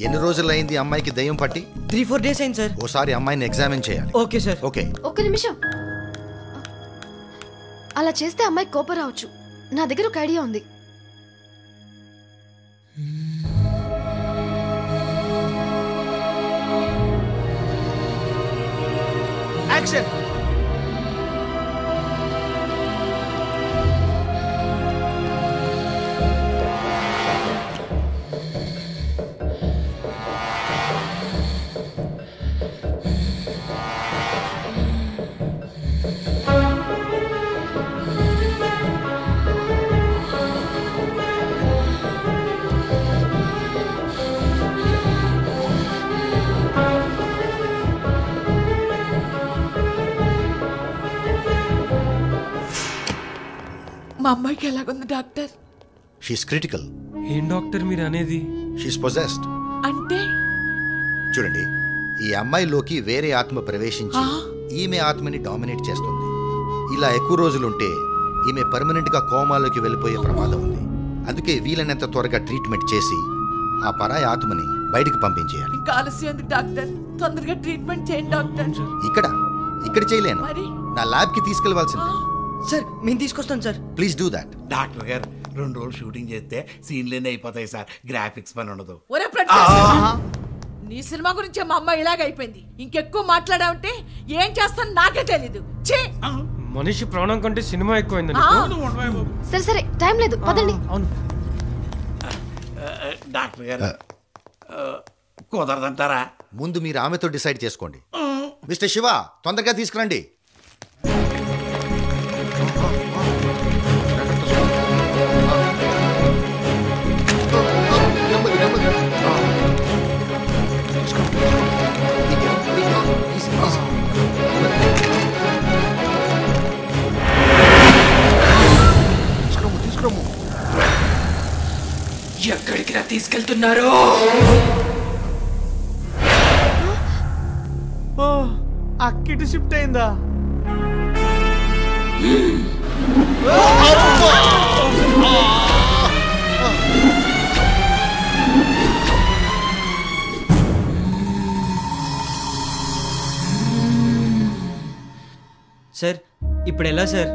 ఎన్ని రోజులైంది అమ్మాయికి దయ్యం పట్టి? 3-4 days అయింది సార్. ఓసారి అమ్మాయిని ఎగ్జామిన్ చేయాలి. Okay sir. ఓకే. ఒక్క నిమిషం. అలా చేస్తే అమ్మాయి కోపం రావచ్చు. నా దగ్గర ఒక ఐడియా ఉంది. యాక్షన్. మా అమ్మాయికి ఎలాగుంది డాక్టర్? She's critical. ఏం డాక్టర్ మీరు అనేది? She's possessed. అంటే చూడండి, ఈ అమ్మాయిలోకి వేరే ఆత్మ ప్రవేశించి ఈమె ఆత్మని డామినేట్ చేస్తుంది. ఇలా ఎక్కువ రోజులుంటే ఈమె పర్మనెంట్ గా కోమాలోకి వెళ్ళిపోయే ప్రమాదం ఉంది. అందుకే వీలైనంత త్వరగా ట్రీట్మెంట్ చేసి ఆ పరాయి ఆత్మని బయటికి పంపించేయాలి. ఇంకా ఆలస్యం ఎందుకు డాక్టర్? తొందరగా ట్రీట్మెంట్ చేయండి డాక్టర్. ఇక్కడ చేయలేను. నా ల్యాబ్ కి తీసుకెళ్లవలసింది. సార్ మేము తీసుకొస్తాం sir. Please do that. Doctor గారు 2 రోజులు షూటింగ్ చేస్తే సీన్లేనే అయిపోతాయి సార్. గ్రాఫిక్స్ పని ఉండదు. ఒరే నీ సినిమా గురించి మా అమ్మాయి ఇలాగ అయిపోయింది. ఇంకెక్కువ మాట్లాడావంటే ఏం చేస్తాను నాకే తెలీదు. మనిషి ప్రాణం కంటే సినిమా ఎక్కువైంది. సరే సరే, టైం లేదు, పదండి. డాక్టర్ గారు కుదరదంటారా? ముందు మీరు ఆమెతో డిసైడ్ చేసుకోండి. మిస్టర్ శివ, తొందరగా తీసుకురండి. ఎక్కడికి రా తీసుకెళ్తున్నారు? అక్కిటి షిఫ్ట్ అయిందా? సార్ ఇప్పుడు ఎలా సార్?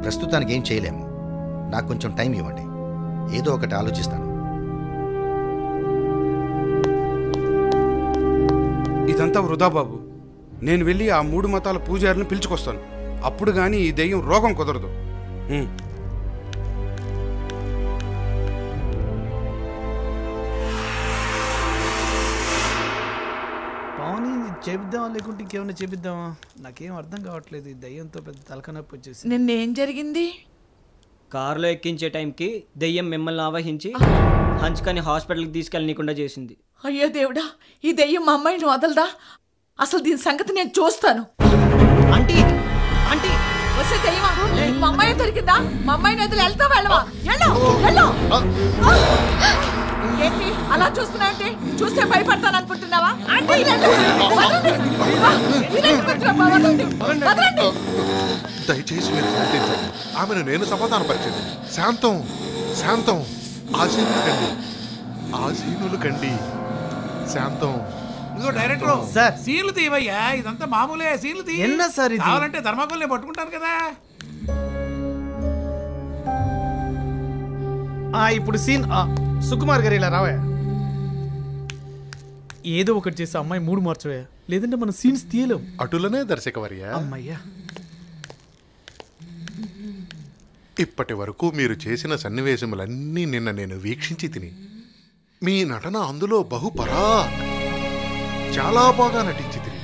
ప్రస్తుతానికి ఏం చేయలేము. నాకు కొంచెం టైం ఇవ్వండి, ఏదో ఒకటి ఆలోచిస్తాను. ఇదంతా వృధా బాబు. నేను వెళ్ళి ఆ 3 మతాల పూజారిని పిలుచుకొస్తాను. అప్పుడు గాని ఈ దెయ్యం రోగం కుదరదు. పవన్ చేపిద్దామా లేకుంటే ఇంకేమైనా చేపిద్దామా? నాకేం అర్థం కావట్లేదు. ఈ దయ్యంతో పెద్ద తలకనొప్పి వచ్చేసి. నిన్నేం జరిగింది? కారులో ఎక్కించే టైంకి దెయ్యం మిమ్మల్ని ఆవహించి హంచుకని హాస్పిటల్కి తీసుకెళ్ళనీయకుండా చేసింది. అయ్యో దేవుడా, ఈ దెయ్యం మా అమ్మాయిని వదలదా? అసలు దీని సంగతి నేను చూస్తాను. ఆంటీ ఆంటీ వస్తే దెయ్యమా? మా అమ్మాయి దొరికిందా? మా అమ్మాయిని వదిలి వెళ్తా వెళ్ళవా? ఏంటి అలా చూస్తున్నావు? చూస్తే భయపడతాను అనుకుంటున్నావా? దయచేసి మీరు శాంతించండి. ఆమెను నేను సమాధానపరిచింది. శాంతం శాంతం, ఆశీనులు కండి, ఆశీనులు కండి, శాంతం. ఇదిగో డైరెక్టర్ సార్, సీన్లు తీవయ్యా. ఇదంతా మామూలే, సీన్లు తీ. ఎన్నా సార్ ఇది? కావాలంటే ధర్మాకోల్ని పట్టుకుంటాను కదా. ఇప్పుడు సీన్ సుకుమార్ గారు ఇలా రావయ్యా. ఏదో ఒకటి చేసి అమ్మాయి మూడు మార్చవయ్యా, లేదంటే మనం సీన్స్ తీయలేం. అటులనే దర్శకవర్యా. అమ్మయ్యా, ఇప్పటి వరకు మీరు చేసిన సన్నివేశములన్నీ నిన్న నేను వీక్షించి తిని, మీ నటన అందులో బహుపరా, చాలా బాగా నటించి తిని.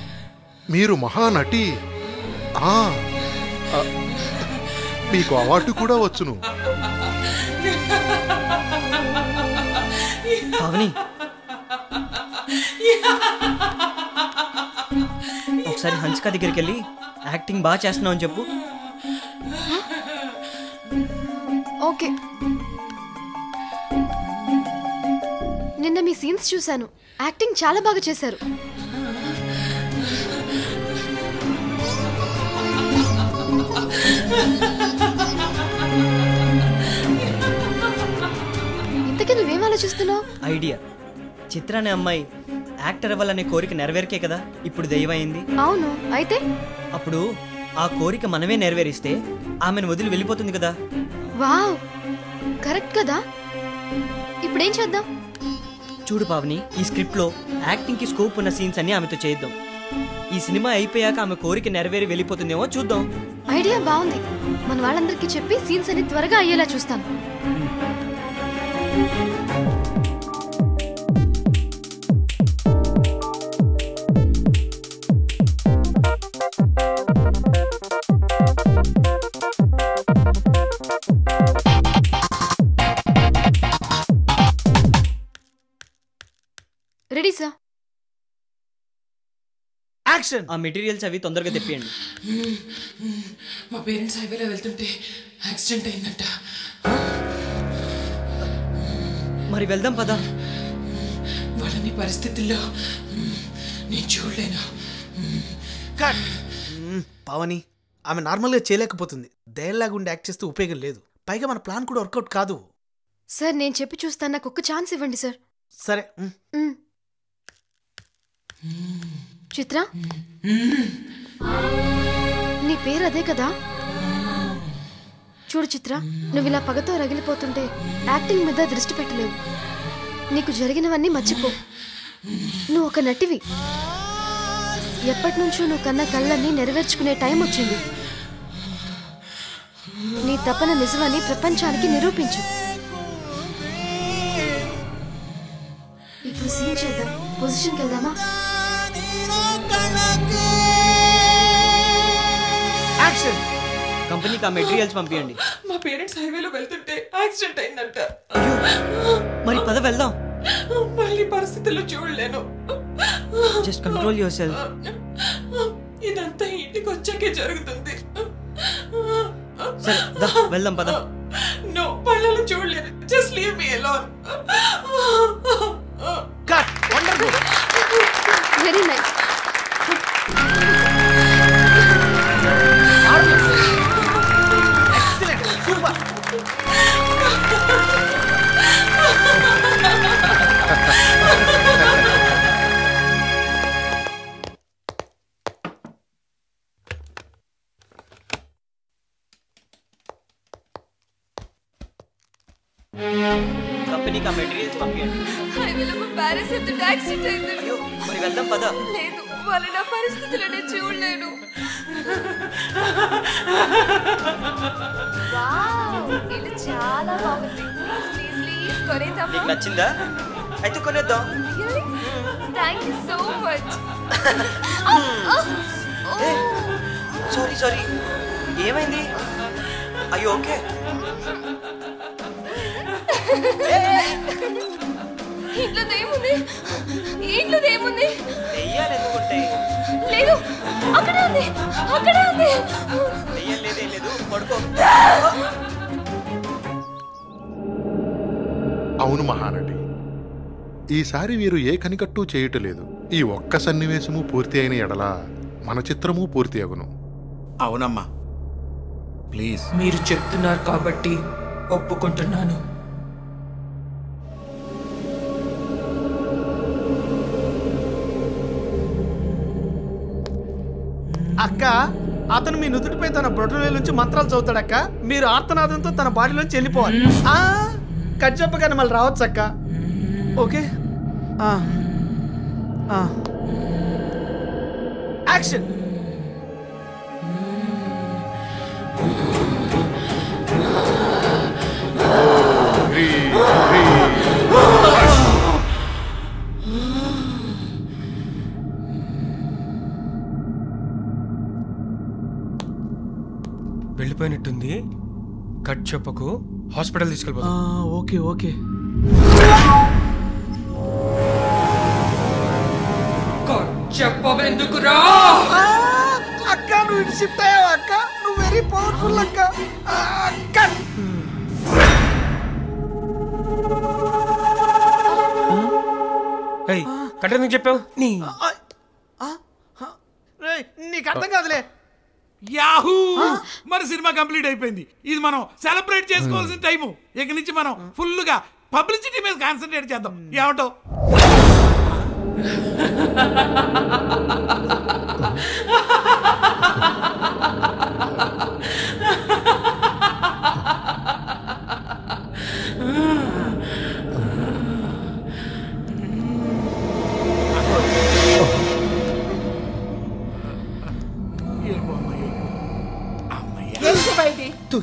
మీరు మహానటి. మీకు అవార్డు కూడా వచ్చును. పవని, ఒకసారి హంచిక దగ్గరికి వెళ్ళి యాక్టింగ్ బాగా చేస్తున్నావు అని చెప్పు. ఓకే. నిన్న మీ సీన్స్ చూశాను, యాక్టింగ్ చాలా బాగా చేశారు. ఇంతకీ నువ్వేం ఆలోచిస్తున్నావు? ఐడియా. చిత్ర అనే అమ్మాయి యాక్టర్ అవ్వాలనే కోరిక నెరవేరికే కదా ఇప్పుడు దైవమైంది. అవును, అయితే అప్పుడు ఆ కోరిక మనమే నెరవేరిస్తే ఆమెను వదిలి వెళ్ళిపోతుంది కదా. వావ్, కరెక్ట్ కదా. ఇప్పుడేం చేద్దాం? చూడు పావని, ఈ స్క్రిప్ట్ లో యాక్టింగ్ కి స్కోప్ ఉన్న సీన్స్ అన్ని ఆమెతో చేద్దాం. ఈ సినిమా అయిపోయాక ఆమె కోరిక నెరవేరి వెళ్ళిపోతుందేమో చూద్దాం. ఐడియా బాగుంది. మన వాళ్ళందరికీ చెప్పి సీన్స్ అన్ని త్వరగా అయ్యేలా చూస్తాను. Ready sir. యాక్షన్. ఆ మెటీరియల్స్ అవి తొందరగా తెప్పియండి. మా పేరెంట్స్ హైవేలో వెళ్తుంటే యాక్సిడెంట్ అయిందంట. మరి వెళ్దాం పదా. వాళ్ళని పరిస్థితుల్లో నేను చూడలేను. పవని, ఆమె నార్మల్గా చేయలేకపోతుంది. దయలాగా ఉండి యాక్ట్ చేస్తూ ఉపయోగం లేదు. పైగా మన ప్లాన్ కూడా వర్కౌట్ కాదు. సార్ నేను చెప్పి చూస్తాను, నాకు ఒక్క ఛాన్స్ ఇవ్వండి సార్. సరే. చిత్ర, నీ పేరు అదే కదా? చూడు చిత్ర, నువ్వు ఇలా పగతో రగిలిపోతుంటే యాక్టింగ్ మీద దృష్టి పెట్టలేవు. నీకు జరిగినవన్నీ మర్చిపో. నువ్వు ఒక నటివి. ఎప్పటి నుంచో నువ్వు కన్న కళ్ళన్నీ నెరవేర్చుకునే టైం వచ్చింది. నీ తపన నిజమని ప్రపంచానికి నిరూపించు. ఇప్పుడు సీన్ చేద్దాం. పొజిషన్కి వెళ్దామా? యాక్షన్. కంపెనీకి ఆ మెటీరియల్స్ పంపించండి. మా పేరెంట్స్ హైవేలో వెళ్తుంటే యాక్సిడెంట్ అయిందంట. మరి పద వెళ్దాం. మళ్ళీ పరిస్థితుల్లో చూడలేను. Just control your self. ఇదంతా ఇంటికి వచ్చాకే జరుగుతుంది. సరే వెళ్దాం పద. నో, పళ్ళలో చూడలేను. Just leave me alone. Cut. Wonderful. Very nice. Excellent. Super. కంపెనీకి ఆ మెటీరియల్స్ పంపించండి. హైవేలో మా పేరెంట్స్ ఎంత యాక్సిడెంట్ అయింది. మరి వెళ్దాం పద. లేదు, వాళ్ళ నా పరిస్థితులనే చూడలేను. వావ్, ఇది చాలా బాగుంది. ప్లీజ్ ప్లీజ్ కొనేద్దామా? నీకు నచ్చిందా? అయితే కొనేద్దాం. Thank you so much. Sorry sorry, ఏమైంది? అయ్యో ఓకే. ఇంట్లో ఏముంది? ఇంట్లో ఏముంది? దెయ్యాలు ఎందుకుంటాయి? లేదు, అక్కడే ఉంది, అక్కడే ఉంది. దెయ్యం లేదే లేదు, పడుకో. అవును మహానటి, ఈసారి వీరు ఏ కనికట్టు చేయటలేదు. ఈ ఒక్క సన్నివేశము పూర్తి అయిన ఎడల మన చిత్రము పూర్తి అగును. అవునమ్మా, ప్లీజ్. మీరు చెప్తున్నారు కాబట్టి ఒప్పుకుంటున్నాను. అక్క, అతను మీ నుదుటిపై తన బ్రొటవేలు నుంచి మంత్రాలు చదువుతాడక్క. మీరు ఆర్తనాదంతో తన బాడీలోంచి వెళ్ళిపోవాలి. కట్ చెప్పగానే మళ్ళీ రావచ్చు అక్క. Okay, action. వెళ్ళిపోయినట్టుంది. కట్ చెప్పకు, హాస్పిటల్ తీసుకెళ్ళిపోతా. Okay okay. చెప్పవెందుకురా? అక్క నువ్వు ఇటు షిఫ్ట్ అయ్యావా అక్క? నువ్వు వెరీ పవర్ఫుల్ అక్క. కట్ ఎందుకు చెప్పావు? నీకు అర్థం కాదులే. యాహూ! మన సినిమా కంప్లీట్ అయిపోయింది. ఇది మనం సెలబ్రేట్ చేసుకోవాల్సిన టైము. ఇక నుంచి మనం ఫుల్ గా పబ్లిసిటీ మీద కాన్సన్ట్రేట్ చేద్దాం. ఏమంటావు?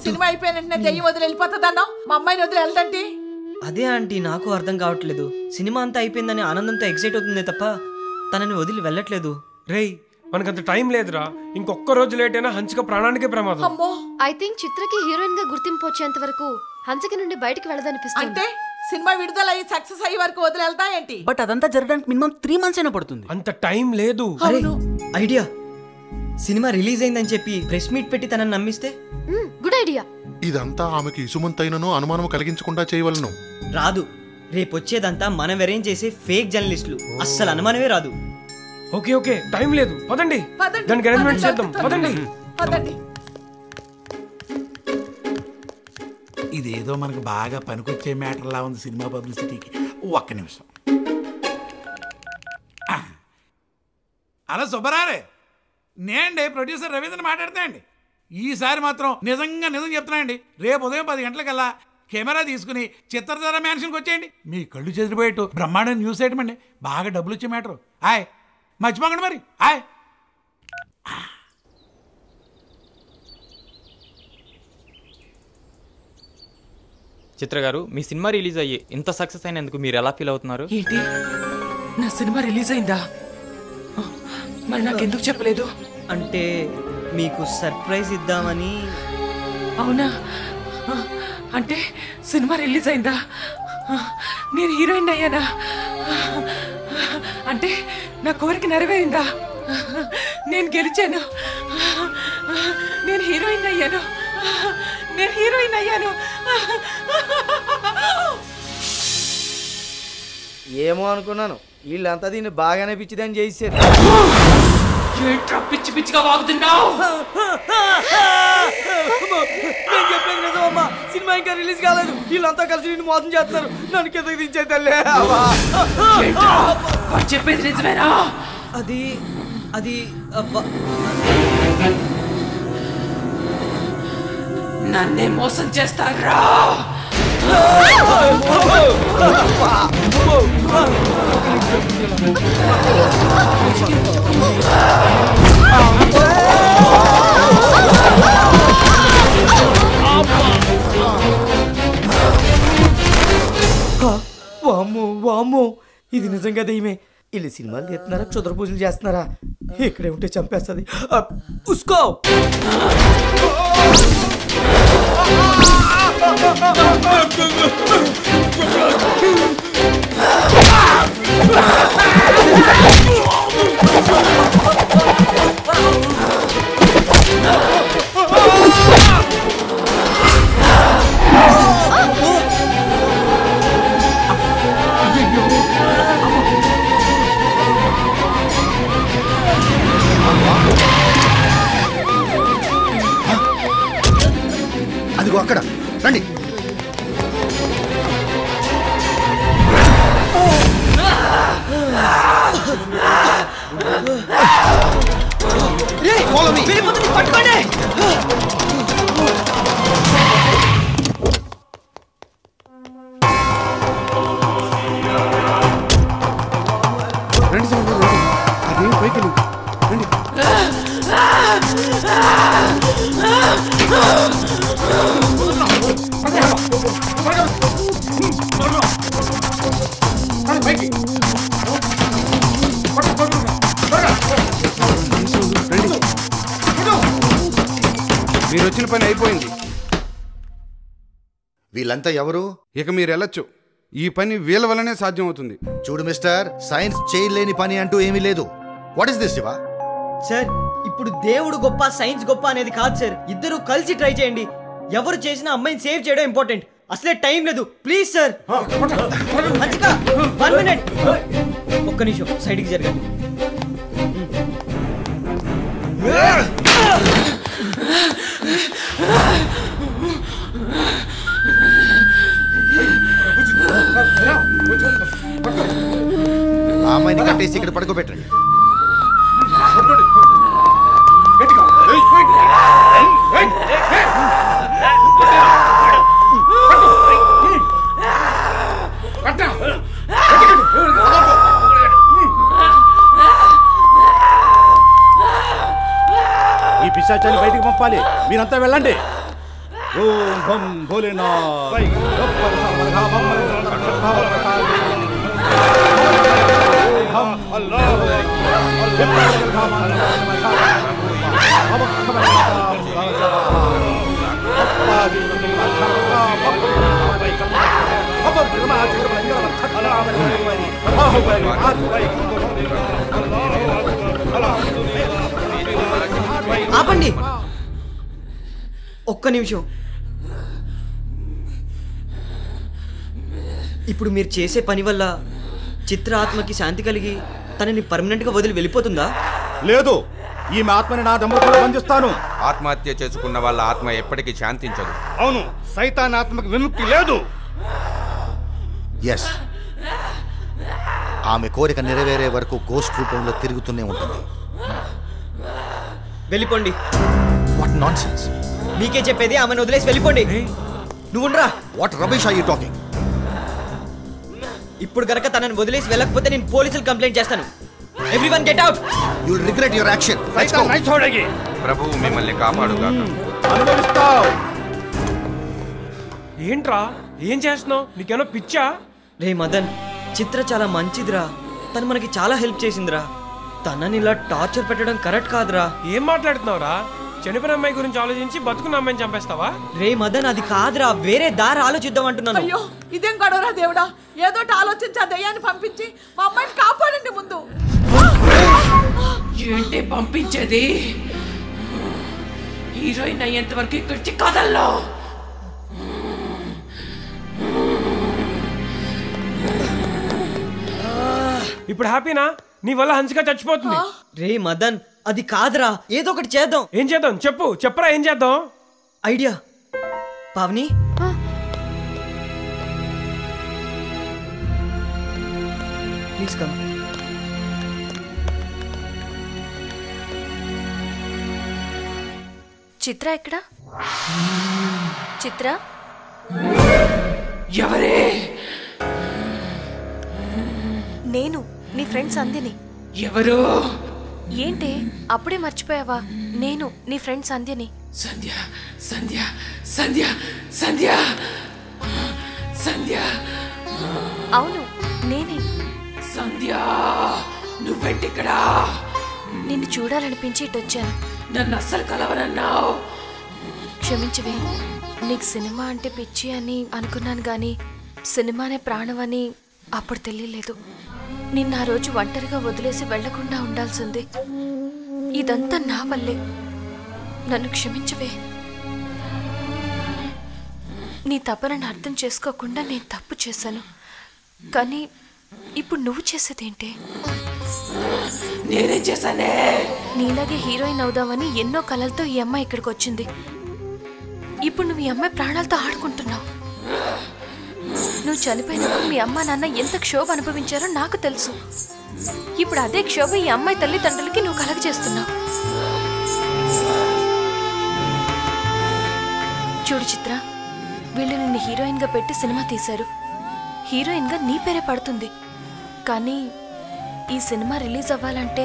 సినిమా అయిపోయిన దెయ్యం వదిలి వెళ్ళిపోతుందన్నా, మా అమ్మాయిని వదిలి వెళ్తాంటి. అదే ఆంటీ, నాకు అర్థం కావట్లేదు. సినిమా అంతా అయిపోయిందని ఆనందంతో ఎక్సైట్ అవుతుంది తప్ప తనని వదిలి వెళ్ళట్లేదు. రేయ్, మనకంత టైం లేదురా. ఇంకొక్క రోజు లేట్ అయినా హంచిక ప్రాణానికే ప్రమాదం. ఐ థింక్ చిత్రకి హీరోయిన్ గా గుర్తింపు వచ్చేంత వరకు హంచిక నుండి బయటికి వెళ్ళదనిపిస్తుంది. అంటే సినిమా విడుదల అయ్యి సక్సెస్ అయ్యే వరకు వదిలి వెళ్తా ఏంటి? బట్ అదంతా జరగడానికి మినిమం 3 months అయినా పడుతుంది. అంత టైం లేదు. ఐడియా, సినిమా రిలీజ్ అయిందని చెప్పి ప్రెస్ మీట్ పెట్టి తనని నమ్మిస్తే? Good idea. ఇదంతా ఆమెకి ఇసుమంతైనను అనుమానం కలిగించకుండా చేయవలను. రాదు. రేపు వచ్చేదంతా మనం అరేంజ్ చేసే ఫేక్ జర్నలిస్టులు. అస్సలు అనుమానమే రాదు. ఓకే ఓకే, టైం లేదు, పదండి. దానికి అరేంజ్మెంట్ చేద్దాం, పదండి. ఇదేదో మనకు బాగా పనికొచ్చే మ్యాటర్లా ఉంది సినిమా పబ్లిసిటీకి. ఒక్క నిమిషం. అలా సుబ్బరారే, నేనండి ప్రొడ్యూసర్ రవీంద్రని మాట్లాడుతా అండి. ఈసారి మాత్రం నిజం చెప్తున్నా అండి. రేపు ఉదయం 10 గంటలకల్లా కెమెరా తీసుకుని చిత్రధార మ్యాన్షన్కి వచ్చేయండి. మీ కళ్ళు చెదిరిపోయేట్టు బ్రహ్మాండ న్యూస్ ఐటమ్ అండి. బాగా డబ్బులు వచ్చే మ్యాటర్. హాయ్, మర్చిపోకండి మరి. హాయ్. చిత్ర గారు, మీ సినిమా రిలీజ్ అయ్యి ఇంత సక్సెస్ అయినందుకు మీరు ఎలా ఫీల్ అవుతున్నారు? ఏంటి, నా సినిమా రిలీజ్ అయిందా? మరి నాకెందుకు చెప్పలేదు? అంటే మీకు సర్ప్రైజ్ ఇద్దామని. అవునా? అంటే సినిమా రిలీజ్ అయిందా? నేను హీరోయిన్ అయ్యానా? అంటే నా కోరిక నెరవేరిందా? నేను గెలిచాను. నేను హీరోయిన్ అయ్యాను. ఏమో అనుకున్నాను, వీళ్ళంతా దీన్ని బాగానే పిచ్చిదని చేశారు. ఏంట్రా పిచ్చి పిచ్చిగా వాగుతున్నావు? నేను చెప్పేది నిజమమ్మా, సినిమా ఇంకా రిలీజ్ కాలేదు. వీళ్ళంతా కలిసి నిన్ను మోసం చేస్తున్నారు. నన్ను కిందకి దించే తల్లే. చెప్పేది నిజమేనా? అది నన్నే మోసం చేస్తారా? వామ్మో, ఇది నిజంగా దయ్యమే. వీళ్ళు సినిమాలు తీస్తున్నారా, క్షుద్ర పూజలు చేస్తున్నారా? ఇక్కడే ఉంటే చంపేస్తుంది. ఉస్కో అదిగో అక్కడ రండి. పట్టుకోండి. రండి సార్, అదేం పైకి రండి. మీరు వచ్చిన పని అయిపోయింది. వీళ్ళంతా ఎవరు? ఇక మీరు వెళ్ళొచ్చు. ఈ పని వీళ్ళ వల్లనే సాధ్యం అవుతుంది. చూడు మిస్టర్, సైన్స్ చేయలేని పని అంటూ ఏమీ లేదు. What is this Shiva? Sir, ఇప్పుడు దేవుడు గొప్ప సైన్స్ గొప్ప అనేది కాదు సార్. ఇద్దరు కలిసి ట్రై చేయండి. ఎవరు చేసిన అమ్మాయిని సేవ్ చేయడం ఇంపార్టెంట్. అసలే టైం లేదు. Please sir. హన్సిక, 1 minute. ఒక్క నిమిషం సైడ్కి జరగండి. ఆ అమ్మాయిని కట్టేసి ఇక్కడ పడుకోబెట్టండి. ఈ పిశాచాన్ని బయటికి పంపాలి. మీరంతా వెళ్ళండి. ఓం భం భోలేనాథ్. ఆపండి ఒక్క నిమిషం. ఇప్పుడు మీరు చేసే పని వల్ల చిత్ర ఆత్మకి శాంతి కలిగి తనని పర్మనెంట్ గా వదిలి వెళ్ళిపోతుందా? లేదు, ఈమె ఆత్మని నా దమ్ములో బంధిస్తాను. ఆత్మహత్య చేసుకున్న వాళ్ళ ఆత్మ ఎప్పటికీ శాంతించదు. అవును, సైతాన్ ఆత్మకి విముక్తి లేదు. ఎస్, ఆమె కోరిక నెరవేరే వరకు గోస్ట్ రూపంలో తిరుగుతూనే ఉంటుంది. వెళ్ళిపోండి. What nonsense. మీకే చెప్పేది, ఆమెను వదిలేసి వెళ్ళిపోండి. నువ్వుండ్రా. What rubbish are you talking? ఇప్పుడు గనక తనని వదిలేసి వెళ్ళకపోతే నేను పోలీసులు కంప్లైంట్ చేస్తాను. Everyone get out. You will regret your action. ప్రభువు మిమ్మల్ని కాపాడుగాక. అనుభవిస్తావు. ఏంట్రా ఏం చేస్తున్నావు? నీకేమో పిచ్చా? రే మదన్, చిత్ర చాలా మంచిదిరా. తను మనకి చాలా హెల్ప్ చేసిందిరా. తనని ఇలా టార్చర్ పెట్టడం కరెక్ట్ కాదురా. ఏం మాట్లాడుతున్నావురా? చనిపోయిన అమ్మాయి గురించి ఆలోచించి బతుకున్న అమ్మాయిని చంపేస్తావా? రే మదన్, అది కాదురా, వేరే దారి ఆలోచిద్దాం అంటున్నాను. అయ్యో, ఇదేం గొడవరా దేవుడా. ఏదోటి ఆలోచించి ఆ దయ్యాన్ని పంపించి మా అమ్మాయిని కాపాడండి ముందు. ఏంటి పంపించేది? హీరోయిన్ అయ్యేంత వరకు ఇక్కడికి కదల్లో. ఇప్పుడు హ్యాపీనా? నీ వల్ల హన్సిక చచ్చిపోతుంది. రే మదన్, అది కాదురా, ఏదో ఒకటి చేద్దాం. ఏం చేద్దాం? చెప్పరా ఏం చేద్దాం? Idea. Pavani, please come. Chitra ఎక్కడా? చిత్ర ఎవరే? నేను నీ ఫ్రెండ్ సంధ్యని. ఎవరు? ఏంటి అప్పుడే మర్చిపోయావా? నేను నీ ఫ్రెండ్ సంధ్యని. సంధ్య సంధ్య సంధ్య సంధ్య సంధ్య. అవును, నేనే. సంధ్య, నువ్వెంటిక్కడా? నిన్ను చూడాలనిపించి ఇటు వచ్చాను. నన్ను అస్సలు కలవనన్నావు. క్షమించవే, నీకు సినిమా అంటే పిచ్చి అని అనుకున్నాను కానీ సినిమానే ప్రాణం అని అప్పుడు తెలియలేదు. నిన్న ఆ రోజు ఒంటరిగా వదిలేసి వెళ్లకుండా ఉండాల్సింది. ఇదంతా నా వల్లే. నన్ను క్షమించవే. నీ తపనను అర్థం చేసుకోకుండా నేను తప్పు చేశాను. కానీ ఇప్పుడు నువ్వు చేసేదేంటే? నేనేం చేశానే? నీలాగే హీరోయిన్ అవుదామని ఎన్నో కలలతో ఈ అమ్మాయి ఇక్కడికి వచ్చింది. ఇప్పుడు నువ్వు ఈ అమ్మాయి ప్రాణాలతో ఆడుకుంటున్నావు. నువ్వు చనిపోయినప్పుడు మీ అమ్మ నాన్న ఎంత క్షోభ అనుభవించారో నాకు తెలుసు. ఇప్పుడు అదే క్షోభ ఈ అమ్మాయి తల్లిదండ్రులకి నువ్వు కలగజేస్తున్నావు. చూడు చిత్ర, వీళ్ళు నిన్ను హీరోయిన్గా పెట్టి సినిమా తీశారు. హీరోయిన్గా నీ పేరే పడుతుంది. కానీ ఈ సినిమా రిలీజ్ అవ్వాలంటే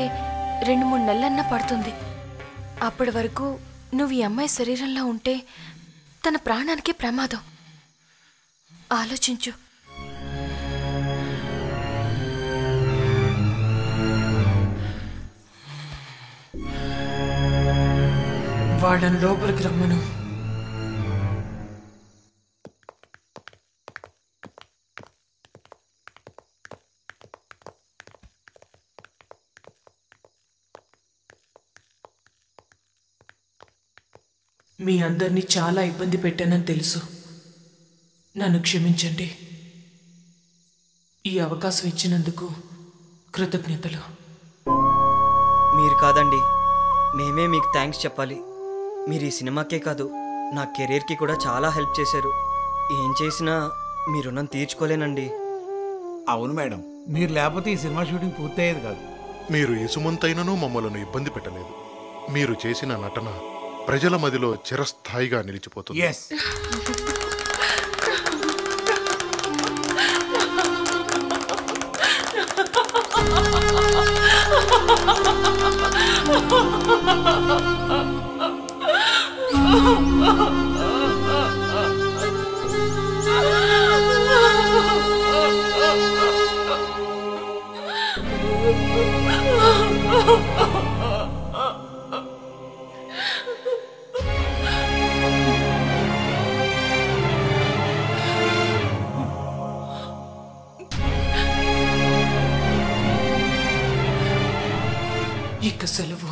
2-3 నెలలన్నా పడుతుంది. అప్పటి వరకు నువ్వు ఈ అమ్మాయి శరీరంలో ఉంటే తన ప్రాణానికి ప్రమాదం. ఆలోచించు. వాళ్ళని లోపలికి రమ్మను. మీ అందరినీ చాలా ఇబ్బంది పెట్టానని తెలుసు. నన్ను క్షమించండి. ఈ అవకాశం ఇచ్చినందుకు కృతజ్ఞతలు. మీరు కాదండి, మేమే మీకు థ్యాంక్స్ చెప్పాలి. మీరు ఈ సినిమాకే కాదు నా కెరీర్కి కూడా చాలా హెల్ప్ చేశారు. ఏం చేసినా మీ రుణం తీర్చుకోలేనండి. అవును మేడం, మీరు లేకపోతే ఈ సినిమా షూటింగ్ పూర్తయ్యేది కాదు. మీరు ఇసుమంతైనను మమ్మలను ఇబ్బంది పెట్టలేదు. మీరు చేసిన నటన ప్రజల మదిలో చిరస్థాయిగా నిలిచిపోతుంది. ఇక సెలవు.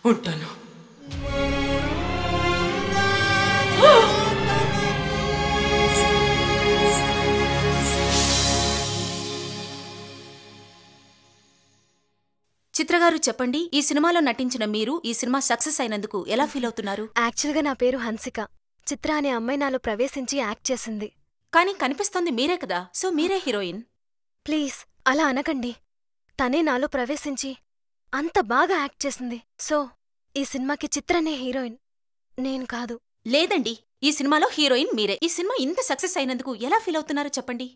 ఉంటాను. చిత్రగారు చెప్పండి, ఈ సినిమాలో నటించిన మీరు ఈ సినిమా సక్సెస్ అయినందుకు ఎలా ఫీల్ అవుతున్నారు? యాక్చువల్గా నా పేరు హన్సిక. చిత్ర అనే అమ్మాయి నాలో ప్రవేశించి యాక్ట్ చేసింది. కానీ కనిపిస్తోంది మీరే కదా, సో మీరే హీరోయిన్. ప్లీజ్ అలా అనకండి. తనే నాలో ప్రవేశించి అంత బాగా యాక్ట్ చేసింది. సో ఈ సినిమాకి చిత్రనే హీరోయిన్, నేను కాదు. లేదండి, ఈ సినిమాలో హీరోయిన్ మీరే. ఈ సినిమా ఇంత సక్సెస్ అయినందుకు ఎలా ఫీల్ అవుతున్నారో చెప్పండి.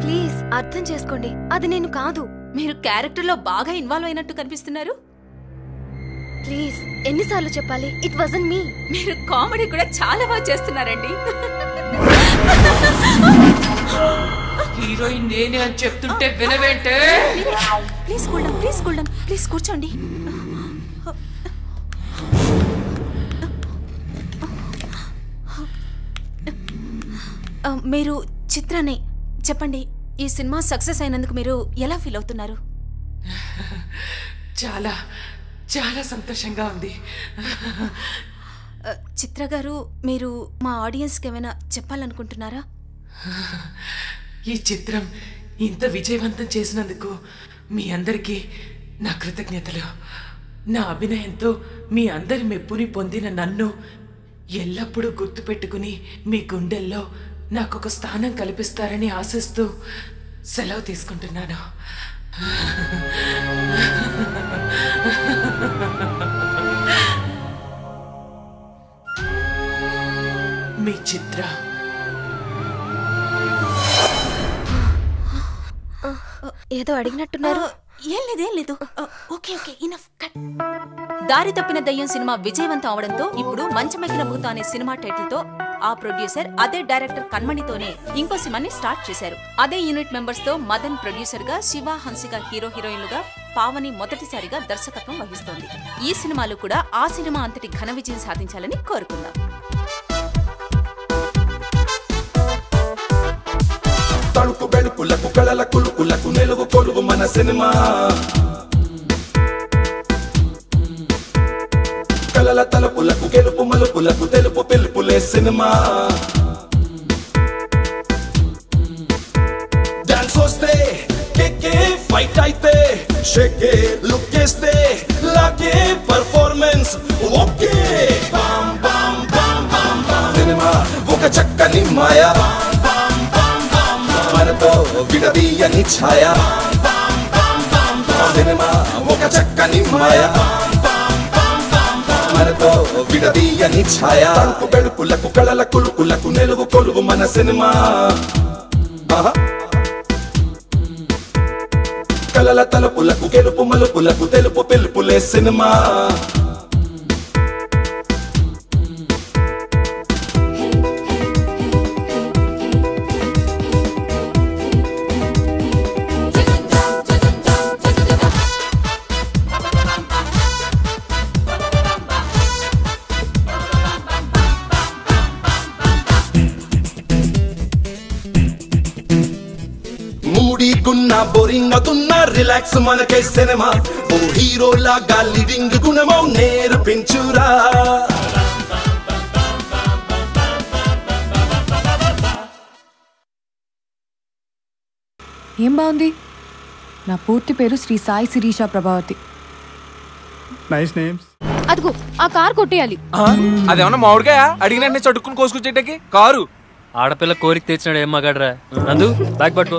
ప్లీజ్ అర్థం చేసుకోండి, అది నేను కాదు. మీరు క్యారెక్టర్లో బాగా ఇన్వాల్వ్ అయినట్టు కనిపిస్తున్నారు. ప్లీజ్ ఎన్నిసార్లు చెప్పాలి? ఇట్ వాజంట్ మీ. మీరు కామెడీ కూడా చాలా బాగా చేస్తున్నారండి. హీరోయిన్ నేనే అని చెప్తుంటే వినవేంటే? ప్లీజ్ కూల్డౌన్, ప్లీజ్ కూల్డౌన్, ప్లీజ్ కూర్చోండి. మీరు చిత్రనే. చెప్పండి, ఈ సినిమా సక్సెస్ అయినందుకు మీరు ఎలా ఫీల్ అవుతున్నారు? చాలా చాలా సంతోషంగా ఉంది. చిత్ర గారు, మీరు మా ఆడియన్స్కి ఏమైనా చెప్పాలనుకుంటున్నారా? ఈ చిత్రం ఇంత విజయవంతం చేసినందుకు మీ అందరికీ నా కృతజ్ఞతలు. నా అభినయంతో మీ అందరి మెప్పుని పొందిన నన్ను ఎల్లప్పుడూ గుర్తుపెట్టుకుని మీ గుండెల్లో నాకొక స్థానం కల్పిస్తారని ఆశిస్తూ సెలవు తీసుకుంటున్నాను. మీ చిత్ర. ఏదో అడిగినట్టున్నారు. ఏం లేదు. Okay okay, enough cut. దారి తప్పిన దయ్యం సినిమా విజయవంతం అవడంతో ఇప్పుడు మంచమెక్కిన భూత అనే సినిమా టైటిల్ తో ఆ ప్రొడ్యూసర్ అదే డైరెక్టర్ కన్మణితోనే ఇంకో సినిమాని స్టార్ట్ చేశారు. అదే యూనిట్ మెంబర్స్ తో మదన్ ప్రొడ్యూసర్ గా, శివ, హన్సిక హీరోయిన్లుగా, పావని మొదటిసారిగా దర్శకత్వం వహిస్తోంది. ఈ సినిమాలు కూడా ఆ సినిమా అంతటి ఘన విజయం సాధించాలని కోరుకుందాం. తడుకు బెడుపులకు కళల కులుకులకు నిలువు కొలువు మన సినిమా కళల తలుపులకు గెలుపు మలుపులకు తెలుపు పిలుపులే సినిమా డాన్స్ వస్తే కేకే ఫైట్ అయితే షేకే లుక్ చేస్తే లాకే పర్ఫార్మెన్స్ ఓకే బామ్ బామ్ బామ్ బామ్ బామ్ సినిమా ఒక చక్కని మాయ మనతో విడదీయని ఛాయ సినిమా ఒక చక్కని మాయ మనతో విడదీయని ఛాయ తడుపు బెడుపులకు కళల కులుకులకు నిలువు కొలువు మన సినిమా కళల తలుపులకు గెలుపు మలుపులకు తెలుపు పిలుపులే సినిమా మూడీకున్న బోరింగ్ అవుతున్న రిలాక్స్ మనకే సినిమా ఓ హీరో లాగా లీడింగ్ గుణమో నేర్పించురా ఏం బాగుంది నా పూర్తి పేరు శ్రీ సాయి శిరీష ప్రభావతి నైస్ నేమ్స్ అదిగో ఆ కార్ కొట్టేయాలి అదేమన్నా మామిడికాయ అడిగినట్టు చట్టుకుని కోసుకొచ్చేటకి కారు ఆడపిల్ల కోరిక తెచ్చినాడు ఏం మగాడ్రా నందు బ్యాగ్ పట్టుకో